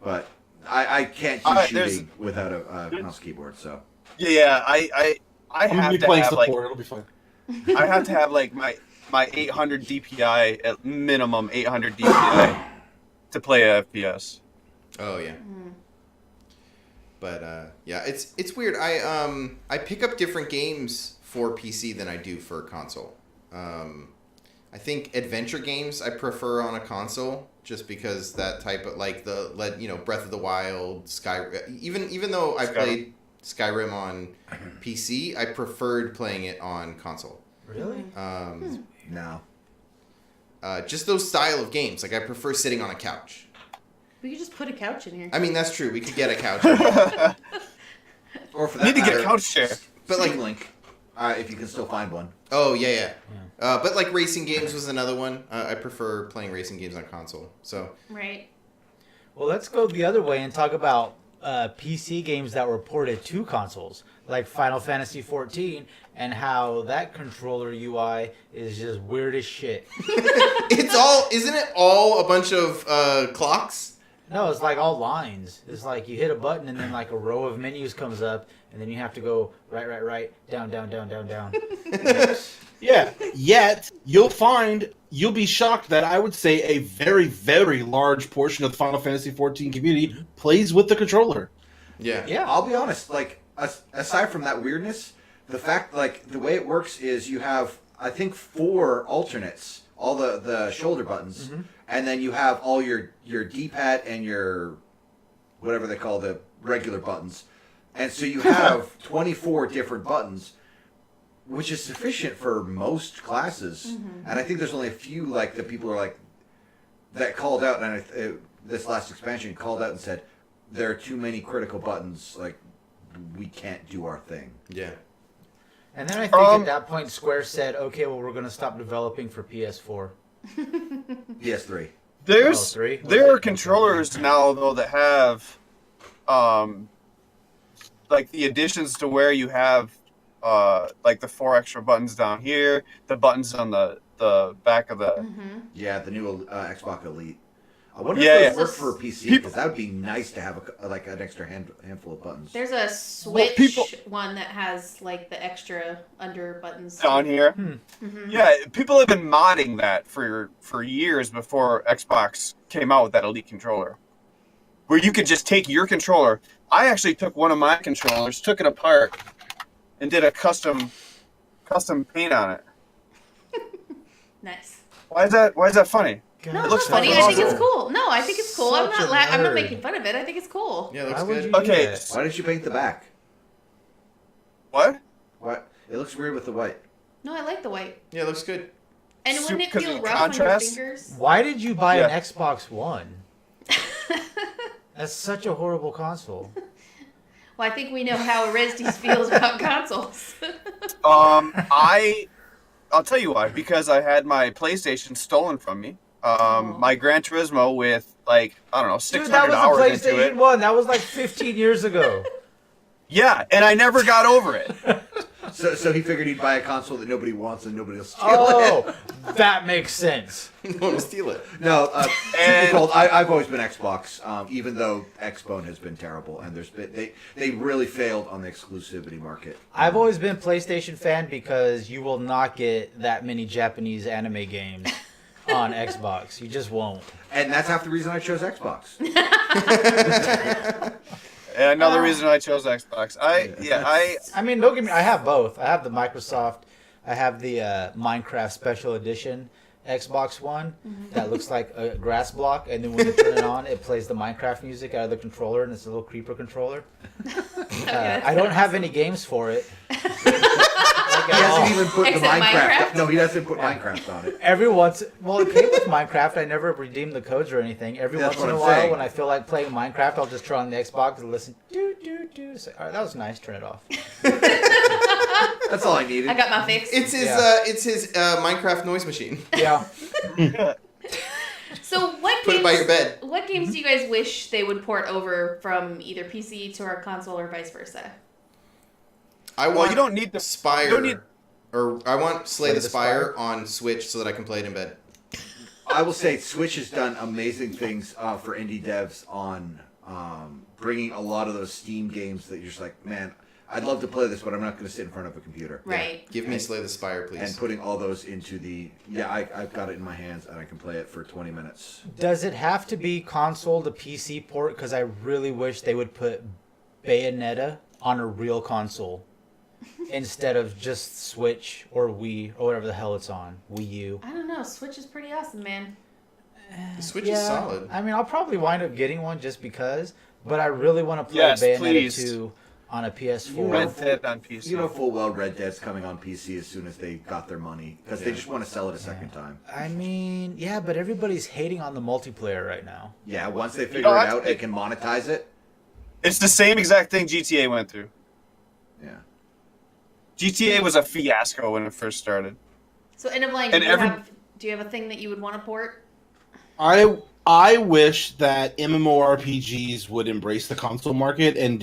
Speaker 6: But I can't do shooting without a mouse keyboard. So
Speaker 4: Yeah, I
Speaker 2: I'm gonna
Speaker 4: have
Speaker 2: be
Speaker 4: to
Speaker 2: playing
Speaker 4: have
Speaker 2: support.
Speaker 4: like
Speaker 2: It'll be fun.
Speaker 4: I have to have like my 800 DPI at minimum 800 DPI to play a FPS.
Speaker 1: Oh yeah. But yeah, it's weird. I pick up different games for PC than I do for console. I think adventure games I prefer on a console just because that type of like Breath of the Wild, even though I played Skyrim on PC, I preferred playing it on console.
Speaker 5: Really?
Speaker 6: no.
Speaker 1: Just those style of games. Like I prefer sitting on a couch.
Speaker 3: We could just put a couch in here.
Speaker 1: I mean, that's true. We could get a couch.
Speaker 6: Or for that
Speaker 4: Need to
Speaker 6: matter,
Speaker 4: get a couch chair.
Speaker 1: But like,
Speaker 6: Steam Link, if you can still find one.
Speaker 1: oh yeah. But like racing games was another one. I prefer playing racing games on console. So
Speaker 3: Right.
Speaker 5: Well, let's go the other way and talk about PC games that were ported to consoles, like Final Fantasy XIV, and how that controller UI is just weird as shit.
Speaker 1: isn't it all a bunch of clocks?
Speaker 5: No, it's like all lines. It's like you hit a button and then like a row of menus comes up, and then you have to go right, down.
Speaker 2: Yeah. Yet you'll be shocked that I would say a very, very large portion of the Final Fantasy XIV community plays with the controller.
Speaker 1: Yeah.
Speaker 5: Yeah.
Speaker 6: I'll be honest. Like aside from that weirdness, the fact like the way it works is you have I think 4 alternates, all the shoulder buttons, and then you have all your D-pad and your whatever they call the regular buttons, and so you have 24 different buttons, which is sufficient for most classes. And I think there's only a few like that people are like that called out, and this last expansion called out and said there are too many critical buttons. Like we can't do our thing.
Speaker 1: Yeah.
Speaker 5: And then I think at that point Square said, okay, well, we're going to stop developing for PS4.
Speaker 6: PS3.
Speaker 4: There are controllers now though that have like the additions to where you have like the 4 extra buttons down here, the buttons on the back of the
Speaker 6: Yeah, the new Xbox Elite. I wonder
Speaker 4: Yeah,
Speaker 6: if
Speaker 4: yeah.
Speaker 6: those work for a PC, because that would be nice to have like an extra handful of buttons.
Speaker 3: There's a Switch one that has like the extra under buttons
Speaker 4: Down here.
Speaker 3: Mm-hmm.
Speaker 4: Yeah, people have been modding that for years before Xbox came out with that Elite controller, where you could just take your controller. I actually took one of my controllers, took it apart, and did a custom paint on it.
Speaker 3: Nice.
Speaker 4: Why is that funny?
Speaker 3: No,
Speaker 4: It
Speaker 3: it's
Speaker 4: looks
Speaker 3: not funny.
Speaker 4: fucking
Speaker 3: I think
Speaker 4: awesome.
Speaker 3: it's cool. No, I think it's cool. I'm
Speaker 5: Such
Speaker 3: not.
Speaker 5: a
Speaker 3: I'm not
Speaker 5: nerd.
Speaker 3: making fun of it. I think it's cool.
Speaker 1: Yeah, it looks
Speaker 5: Why would
Speaker 1: good.
Speaker 5: you do
Speaker 4: Okay.
Speaker 5: that?
Speaker 6: Why didn't you paint the back?
Speaker 4: What?
Speaker 6: What? It looks weird with the white.
Speaker 3: No, I like the white.
Speaker 1: Yeah, it looks good.
Speaker 3: And wouldn't it
Speaker 4: 'Cause
Speaker 3: feel
Speaker 4: of
Speaker 3: rough on your
Speaker 4: contrast?
Speaker 3: fingers?
Speaker 5: Why did you buy an
Speaker 4: Yeah.
Speaker 5: Xbox One? That's such a horrible console.
Speaker 3: Well, I think we know how Oreztes feels about consoles.
Speaker 4: I'll tell you why. Because I had my PlayStation stolen from me. My Gran Turismo with I don't know, 600
Speaker 5: Dude, that was
Speaker 4: hours
Speaker 5: the
Speaker 4: into
Speaker 5: PlayStation
Speaker 4: it.
Speaker 5: 1. That was like 15 years ago.
Speaker 4: Yeah, and I never got over it.
Speaker 6: So he figured he'd buy a console that nobody wants and nobody will steal it.
Speaker 5: Oh, that makes sense.
Speaker 1: No one will steal it.
Speaker 6: No,
Speaker 4: And-
Speaker 6: Cold, I've always been Xbox, even though Xbone has been terrible, and they really failed on the exclusivity market.
Speaker 5: I've always been PlayStation fan because you will not get that many Japanese anime games on Xbox. You just won't.
Speaker 6: And that's half the reason I chose Xbox.
Speaker 4: And another reason I chose Xbox.
Speaker 5: I mean, don't get me. I have both. I have the Microsoft. I have the Minecraft Special Edition Xbox One that looks like a grass block, and then when you turn it on, it plays the Minecraft music out of the controller, and it's a little creeper controller. I don't have any games for it.
Speaker 6: He hasn't even put the
Speaker 3: Except
Speaker 6: Minecraft.
Speaker 3: Minecraft?
Speaker 6: No, he doesn't put Minecraft on it.
Speaker 5: Every once, well, it came with Minecraft. I never redeemed the codes or anything. Every
Speaker 6: That's
Speaker 5: once in
Speaker 6: what
Speaker 5: a
Speaker 6: I'm
Speaker 5: while,
Speaker 6: saying.
Speaker 5: when I feel like playing Minecraft, I'll just turn on the Xbox and listen. Do do do. Say, all right, that was nice. Turn it off.
Speaker 6: That's all I needed.
Speaker 3: I got my fix.
Speaker 1: It's his.
Speaker 5: Yeah.
Speaker 1: It's his Minecraft noise machine.
Speaker 5: Yeah.
Speaker 3: So what
Speaker 1: Put
Speaker 3: games?
Speaker 1: it by your bed.
Speaker 3: What games do you guys wish they would port over from either PC to our console or vice versa?
Speaker 1: I want.
Speaker 4: Well, you don't need the
Speaker 1: Spire.
Speaker 4: you don't need-
Speaker 1: Or I want Slay the Spire
Speaker 5: Spire.
Speaker 1: on Switch so that I can play it in bed.
Speaker 6: I will say Switch has done amazing things for indie devs on bringing a lot of those Steam games that you're just like, man, I'd love to play this, but I'm not going to sit in front of a computer.
Speaker 3: Right.
Speaker 1: Give me Slay the Spire, please.
Speaker 6: And putting all those into the I've got it in my hands and I can play it for 20 minutes.
Speaker 5: Does it have to be console to PC port? Because I really wish they would put Bayonetta on a real console instead of just Switch or Wii or whatever the hell it's on. Wii U.
Speaker 3: I don't know. Switch is pretty awesome, man.
Speaker 1: The Switch is solid.
Speaker 5: I mean, I'll probably wind up getting one just because, but I really want to play
Speaker 4: Yes,
Speaker 5: Bayonetta
Speaker 4: please.
Speaker 5: 2 on a PS4.
Speaker 4: Red Dead on PC.
Speaker 6: You know full well Red Dead's coming on PC as soon as they got their money because they just want to sell it a second time.
Speaker 5: I mean, yeah, but everybody's hating on the multiplayer right now.
Speaker 6: Yeah, once they figure
Speaker 4: know,
Speaker 6: it out, they can monetize it.
Speaker 4: It's the same exact thing GTA went through.
Speaker 6: Yeah.
Speaker 4: GTA was a fiasco when it first started.
Speaker 3: So end of line.
Speaker 4: And
Speaker 3: Do you have a thing that you would want to port?
Speaker 2: I wish that MMORPGs would embrace the console market and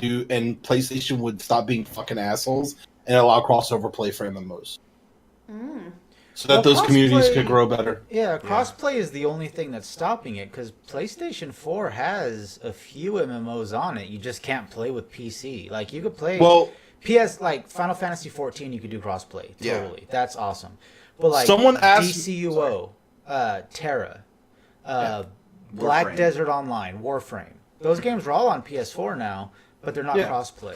Speaker 2: PlayStation would stop being fucking assholes and allow crossover play for MMOs. So that
Speaker 5: Well,
Speaker 2: those communities
Speaker 5: crossplay-
Speaker 2: could grow better.
Speaker 5: Yeah, crossplay is the only thing that's stopping it because PlayStation 4 has a few MMOs on it. You just can't play with PC. Like you could play PS like Final Fantasy 14. You could do crossplay.
Speaker 1: Yeah.
Speaker 5: Totally, that's awesome. But like
Speaker 2: Someone asked-
Speaker 5: DCUO, Terra, Black
Speaker 6: Warframe.
Speaker 5: Desert Online, Warframe. Those games are all on PS4 now, but they're not
Speaker 2: Yeah.
Speaker 5: crossplay.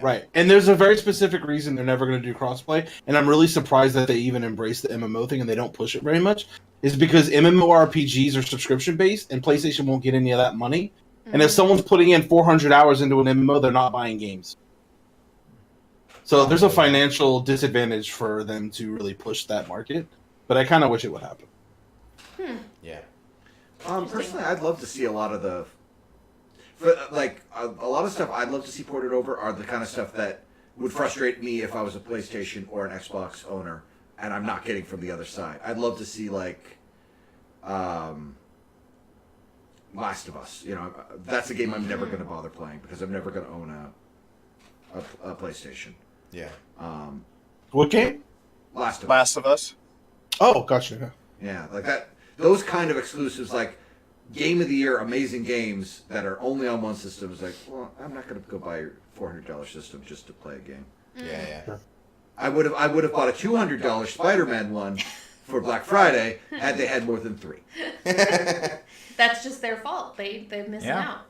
Speaker 2: Right. And there's a very specific reason they're never going to do crossplay, and I'm really surprised that they even embrace the MMO thing and they don't push it very much, is because MMORPGs are subscription based and PlayStation won't get any of that money. And if someone's putting in 400 hours into an MMO, they're not buying games. So there's a financial disadvantage for them to really push that market, but I kind of wish it would happen.
Speaker 1: Yeah.
Speaker 6: Personally, I'd love to see a lot of the, a lot of stuff I'd love to see ported over are the kind of stuff that would frustrate me if I was a PlayStation or an Xbox owner, and I'm not getting from the other side. I'd love to see Last of Us. You know, that's a game I'm never going to bother playing because I'm never going to own a PlayStation.
Speaker 1: Yeah.
Speaker 2: What game?
Speaker 6: Last of Us.
Speaker 4: Last of Us.
Speaker 2: Oh, gotcha.
Speaker 6: Yeah, like that. Those kind of exclusives, like game of the year amazing games that are only on one system is like, well, I'm not going to go buy a $400 system just to play a game.
Speaker 1: Yeah.
Speaker 6: I would have bought a $200 Spider-Man one for Black Friday had they had more than 3.
Speaker 3: That's just their fault. They're missing out.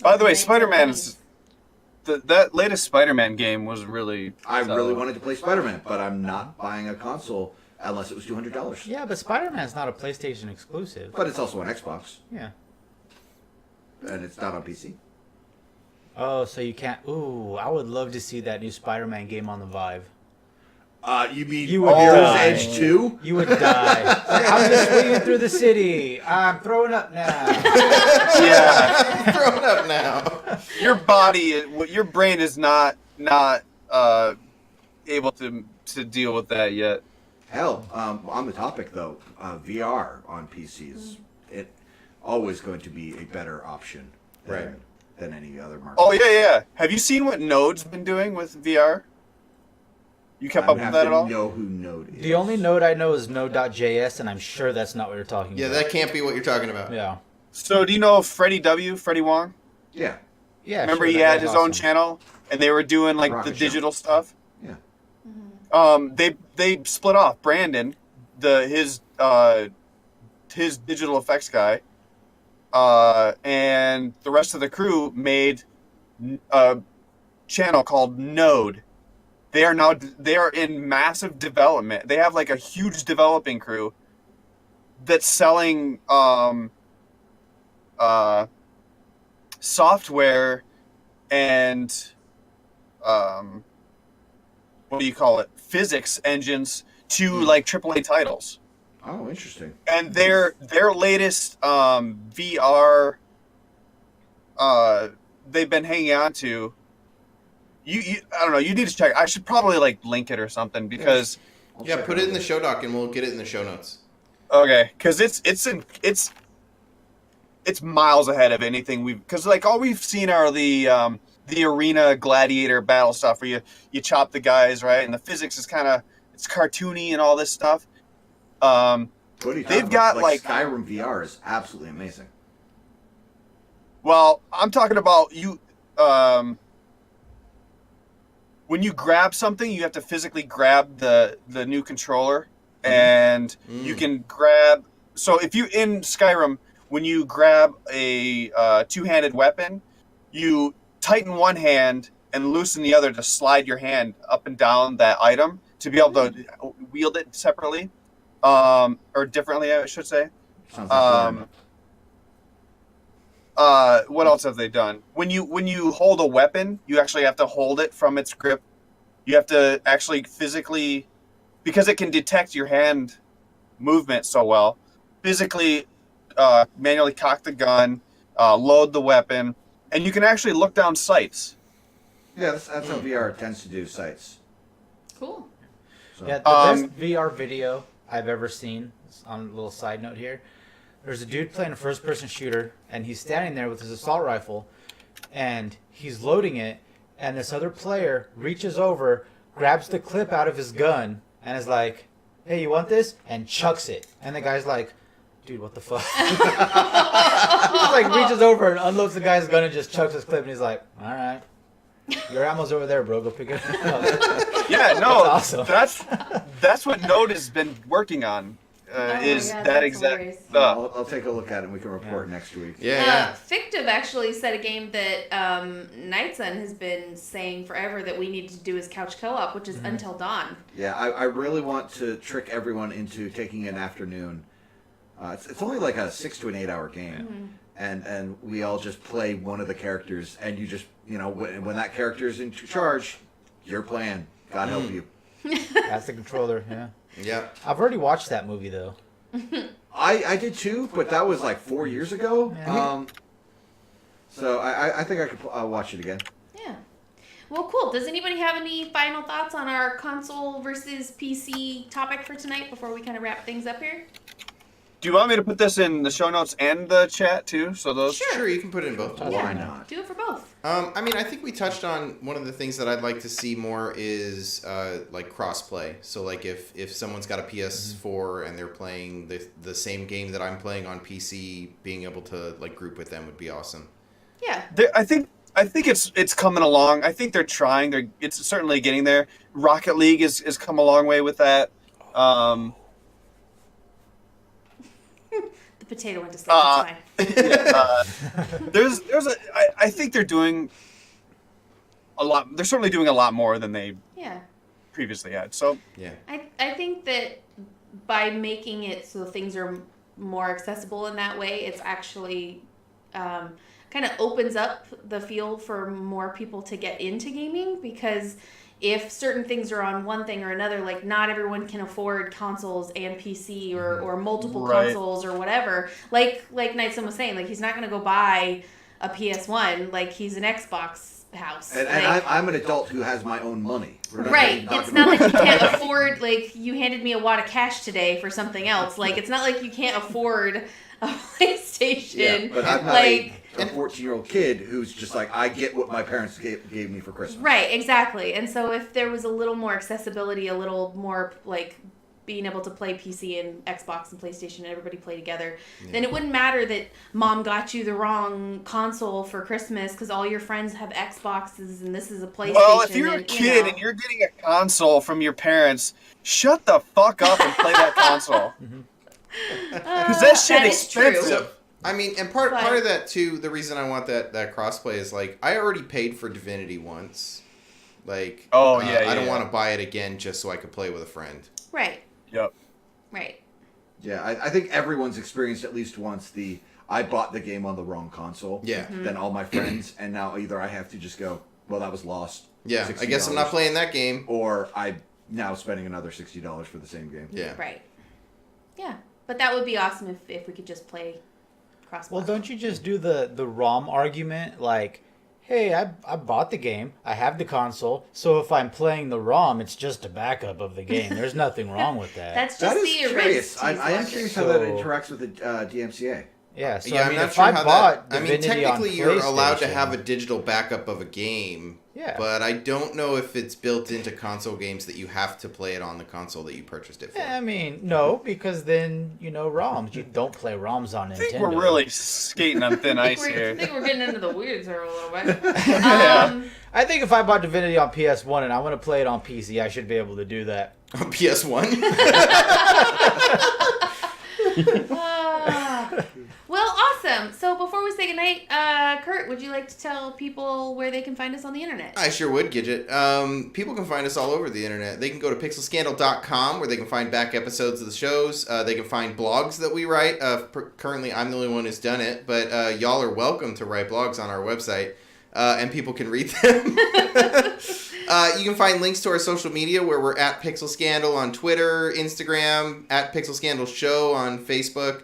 Speaker 4: By the way, Spider-Man's that latest Spider-Man game was really.
Speaker 6: I really wanted to play Spider-Man, but I'm not buying a console unless it was $200.
Speaker 5: Yeah, but Spider-Man's not a PlayStation exclusive.
Speaker 6: But it's also on Xbox.
Speaker 5: Yeah.
Speaker 6: And it's not on PC.
Speaker 5: Oh, so you can't... Ooh, I would love to see that new Spider-Man game on the Vive.
Speaker 6: You mean
Speaker 5: You would
Speaker 6: Mirror's
Speaker 5: die.
Speaker 6: Edge 2?
Speaker 5: You would die. I'm just swinging through the city. I'm throwing up now.
Speaker 4: Yeah.
Speaker 1: Throwing up now.
Speaker 4: Your body, your brain is not able to deal with that yet.
Speaker 6: Hell, on the topic though, VR on PC is always going to be a better option than any other market.
Speaker 4: Oh yeah. Have you seen what Node's been doing with VR? You kept up with that at all?
Speaker 6: I know who Node is.
Speaker 5: The only Node I know is Node.js, and I'm sure that's not what you're talking
Speaker 1: Yeah,
Speaker 5: about.
Speaker 1: that can't be what you're talking about.
Speaker 5: Yeah.
Speaker 4: So do you know Freddie Wong?
Speaker 6: Yeah.
Speaker 5: Yeah.
Speaker 4: Remember
Speaker 5: sure,
Speaker 4: he
Speaker 5: that
Speaker 4: had
Speaker 5: guy's
Speaker 4: his own
Speaker 5: awesome.
Speaker 4: channel, and they were doing like
Speaker 6: Rocket
Speaker 4: the digital
Speaker 6: Jump.
Speaker 4: stuff.
Speaker 6: Yeah.
Speaker 4: They split off. Brandon, his digital effects guy, and the rest of the crew made a channel called Node. They are in massive development. They have like a huge developing crew that's selling software and what do you call it? Physics engines to like AAA titles.
Speaker 6: Oh, interesting.
Speaker 4: And their latest VR they've been hanging on to. I don't know. You need to check. I should probably like link it or something because.
Speaker 1: Yeah, put it in the show doc and we'll get it in the show notes.
Speaker 4: Okay, because it's miles ahead of anything because like all we've seen are the arena gladiator battle stuff where you chop the guys, right, and the physics is kind of it's cartoony and all this stuff.
Speaker 6: They've
Speaker 4: got like
Speaker 6: Skyrim VR is absolutely amazing.
Speaker 4: Well, I'm talking about you. When you grab something, you have to physically grab the new controller, and you can grab. So if you in Skyrim, when you grab a two-handed weapon, you tighten one hand and loosen the other to slide your hand up and down that item to be able to wield it separately, or differently, I should say.
Speaker 6: Sounds like
Speaker 4: What else have they done? When you hold a weapon, you actually have to hold it from its grip. You have to actually physically, because it can detect your hand movement so well, physically manually cock the gun, load the weapon, and you can actually look down sights.
Speaker 6: Yeah, that's how VR tends to do sites.
Speaker 3: Cool.
Speaker 6: So.
Speaker 5: Yeah, the best VR video I've ever seen, on a little side note here, there's a dude playing a first-person shooter, and he's standing there with his assault rifle, and he's loading it, and this other player reaches over, grabs the clip out of his gun, and is like, hey, you want this? And chucks it. And the guy's like, dude, what the fuck? He just like reaches over and unloads the guy's gun and just chucks his clip, and he's like, all right. Your ammo's over there, bro. Go pick it up.
Speaker 4: Yeah, no,
Speaker 5: That's awesome.
Speaker 4: that's what Node has been working on. Is
Speaker 3: God,
Speaker 4: that
Speaker 3: that's
Speaker 4: exact
Speaker 3: hilarious.
Speaker 4: stuff?
Speaker 6: I'll take a look at it and we can report next week.
Speaker 1: Yeah.
Speaker 3: Fictive actually said a game that Nightson has been saying forever that we need to do as couch co-op, which is Until Dawn.
Speaker 6: Yeah, I really want to trick everyone into taking an afternoon. It's only like a 6 to an 8 hour game. And we all just play one of the characters, and you just, when that character is in charge, you're playing. God help you.
Speaker 5: That's the controller, yeah.
Speaker 1: Yeah.
Speaker 5: I've already watched that movie, though.
Speaker 6: I did too, but that was like 4 years ago.
Speaker 5: Yeah.
Speaker 6: So I think I could watch it again.
Speaker 3: Yeah. Well, cool. Does anybody have any final thoughts on our console versus PC topic for tonight before we kind of wrap things up here?
Speaker 4: Do you want me to put this in the show notes and the chat too? So those.
Speaker 1: Sure, you can put it in both.
Speaker 6: Why not?
Speaker 3: Do it for both.
Speaker 1: I mean, I think we touched on one of the things that I'd like to see more is like crossplay. So like if someone's got a PS4 and they're playing the same game that I'm playing on PC, being able to like group with them would be awesome.
Speaker 3: Yeah.
Speaker 4: I think it's coming along. I think they're trying. It's certainly getting there. Rocket League has come a long way with that.
Speaker 3: The potato went to sleep. It's fine.
Speaker 4: I think they're doing a lot. They're certainly doing a lot more than they previously had. So
Speaker 1: Yeah.
Speaker 3: I think that by making it so things are more accessible in that way, it's actually kind of opens up the field for more people to get into gaming, because if certain things are on one thing or another, like not everyone can afford consoles and PC or multiple consoles or whatever. Like Nightson was saying, like he's not going to go buy a PS1. Like he's an Xbox house.
Speaker 6: And I'm an adult who has my own money.
Speaker 3: Right. It's not like you can't afford, like you handed me a wad of cash today for something else. Like it's not like you can't afford a PlayStation.
Speaker 6: Yeah, but I'm not
Speaker 3: like
Speaker 6: a 14-year-old kid who's just like, I get what my parents gave me for Christmas.
Speaker 3: Right, exactly. And so if there was a little more accessibility, a little more like being able to play PC and Xbox and PlayStation and everybody play together, then it wouldn't matter that mom got you the wrong console for Christmas because all your friends have Xboxes and this is a PlayStation.
Speaker 4: Well, if you're a kid and you're getting a console from your parents, shut the fuck up and play that console. Because that shit is expensive.
Speaker 1: I mean, and part of that too, the reason I want that crossplay is like I already paid for Divinity once. Like, I don't want to buy it again just so I could play with a friend.
Speaker 3: Right.
Speaker 4: Yep.
Speaker 3: Right.
Speaker 6: Yeah, I think everyone's experienced at least once I bought the game on the wrong console.
Speaker 1: Yeah.
Speaker 6: Then all my friends, and now either I have to just go, well, that was lost.
Speaker 1: Yeah,
Speaker 6: $60,
Speaker 1: I guess I'm not playing that game.
Speaker 6: Or I'm now spending another $60 for the same game.
Speaker 1: Yeah.
Speaker 3: Right. Yeah. But that would be awesome if we could just play cross-platform.
Speaker 5: Well, don't you just do the ROM argument? Like, hey, I bought the game. I have the console. So if I'm playing the ROM, it's just a backup of the game. There's nothing wrong with that.
Speaker 3: That's just
Speaker 6: That is
Speaker 3: the
Speaker 6: curious. I am
Speaker 3: logic.
Speaker 6: curious how that interacts with the DMCA.
Speaker 5: Yeah, so
Speaker 1: Yeah,
Speaker 5: I mean,
Speaker 1: I'm not
Speaker 5: if
Speaker 1: sure
Speaker 5: I
Speaker 1: how
Speaker 5: bought
Speaker 1: that. I mean,
Speaker 5: Divinity on
Speaker 1: technically, you're allowed to
Speaker 5: PlayStation-
Speaker 1: have a digital backup of a game.
Speaker 5: Yeah.
Speaker 1: But I don't know if it's built into console games that you have to play it on the console that you purchased it for.
Speaker 5: I mean, no, because then, ROMs. You don't play ROMs on Nintendo.
Speaker 4: I think we're really skating on thin ice
Speaker 3: I
Speaker 4: here.
Speaker 3: think we're getting into the weirds here a little bit.
Speaker 5: I think if I bought Divinity on PS1 and I want to play it on PC, I should be able to do that.
Speaker 1: On PS1?
Speaker 3: Well, awesome. So before we say goodnight, Kurt, would you like to tell people where they can find us on the internet?
Speaker 1: I sure would, Gigett. People can find us all over the internet. They can go to pixelscandal.com where they can find back episodes of the shows. They can find blogs that we write. Currently, I'm the only one who's done it, but y'all are welcome to write blogs on our website, and people can read them. You can find links to our social media where we're at Pixel Scandal on Twitter, Instagram, at Pixel Scandal Show on Facebook.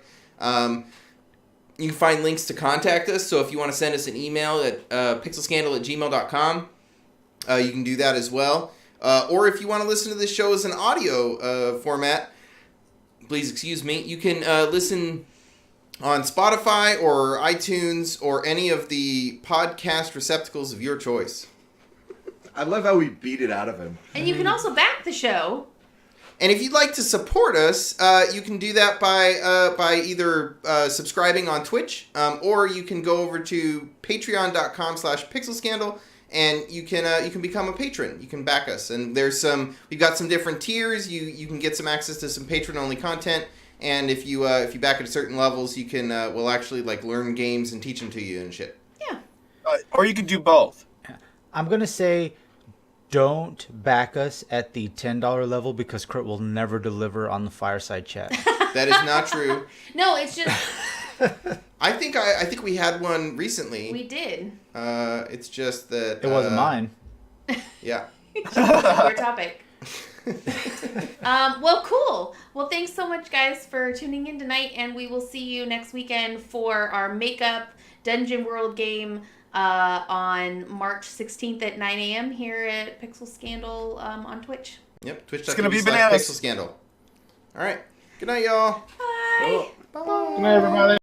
Speaker 1: You can find links to contact us, so if you want to send us an email at pixelscandal@gmail.com, you can do that as well. Or if you want to listen to this show as an audio format, please excuse me, you can listen on Spotify or iTunes or any of the podcast receptacles of your choice.
Speaker 6: I love how we beat it out of him.
Speaker 3: And you can also back the show.
Speaker 1: And if you'd like to support us, you can do that by either subscribing on Twitch, or you can go over to patreon.com/pixelscandal, and you can become a patron. You can back us, and we've got some different tiers. You can get some access to some patron-only content, and if you back at certain levels, you can we'll actually like learn games and teach them to you and shit.
Speaker 3: Yeah.
Speaker 4: Or you could do both.
Speaker 5: I'm going to say don't back us at the $10 level because Kurt will never deliver on the fireside chat.
Speaker 1: That is not true.
Speaker 3: No, it's just
Speaker 1: I think we had one recently.
Speaker 3: we did.
Speaker 1: It's just that
Speaker 5: It wasn't mine.
Speaker 1: Yeah.
Speaker 3: Your topic. Well, cool. Well, thanks so much, guys, for tuning in tonight, and we will see you next weekend for our makeup Dungeon World game on March 16th at 9 a.m. here at Pixel Scandal on Twitch.
Speaker 1: Yep.
Speaker 4: It's gonna be bananas.
Speaker 1: Pixel Scandal. All right. Good night, y'all.
Speaker 3: Bye.
Speaker 6: Oh.
Speaker 2: Good night, everybody.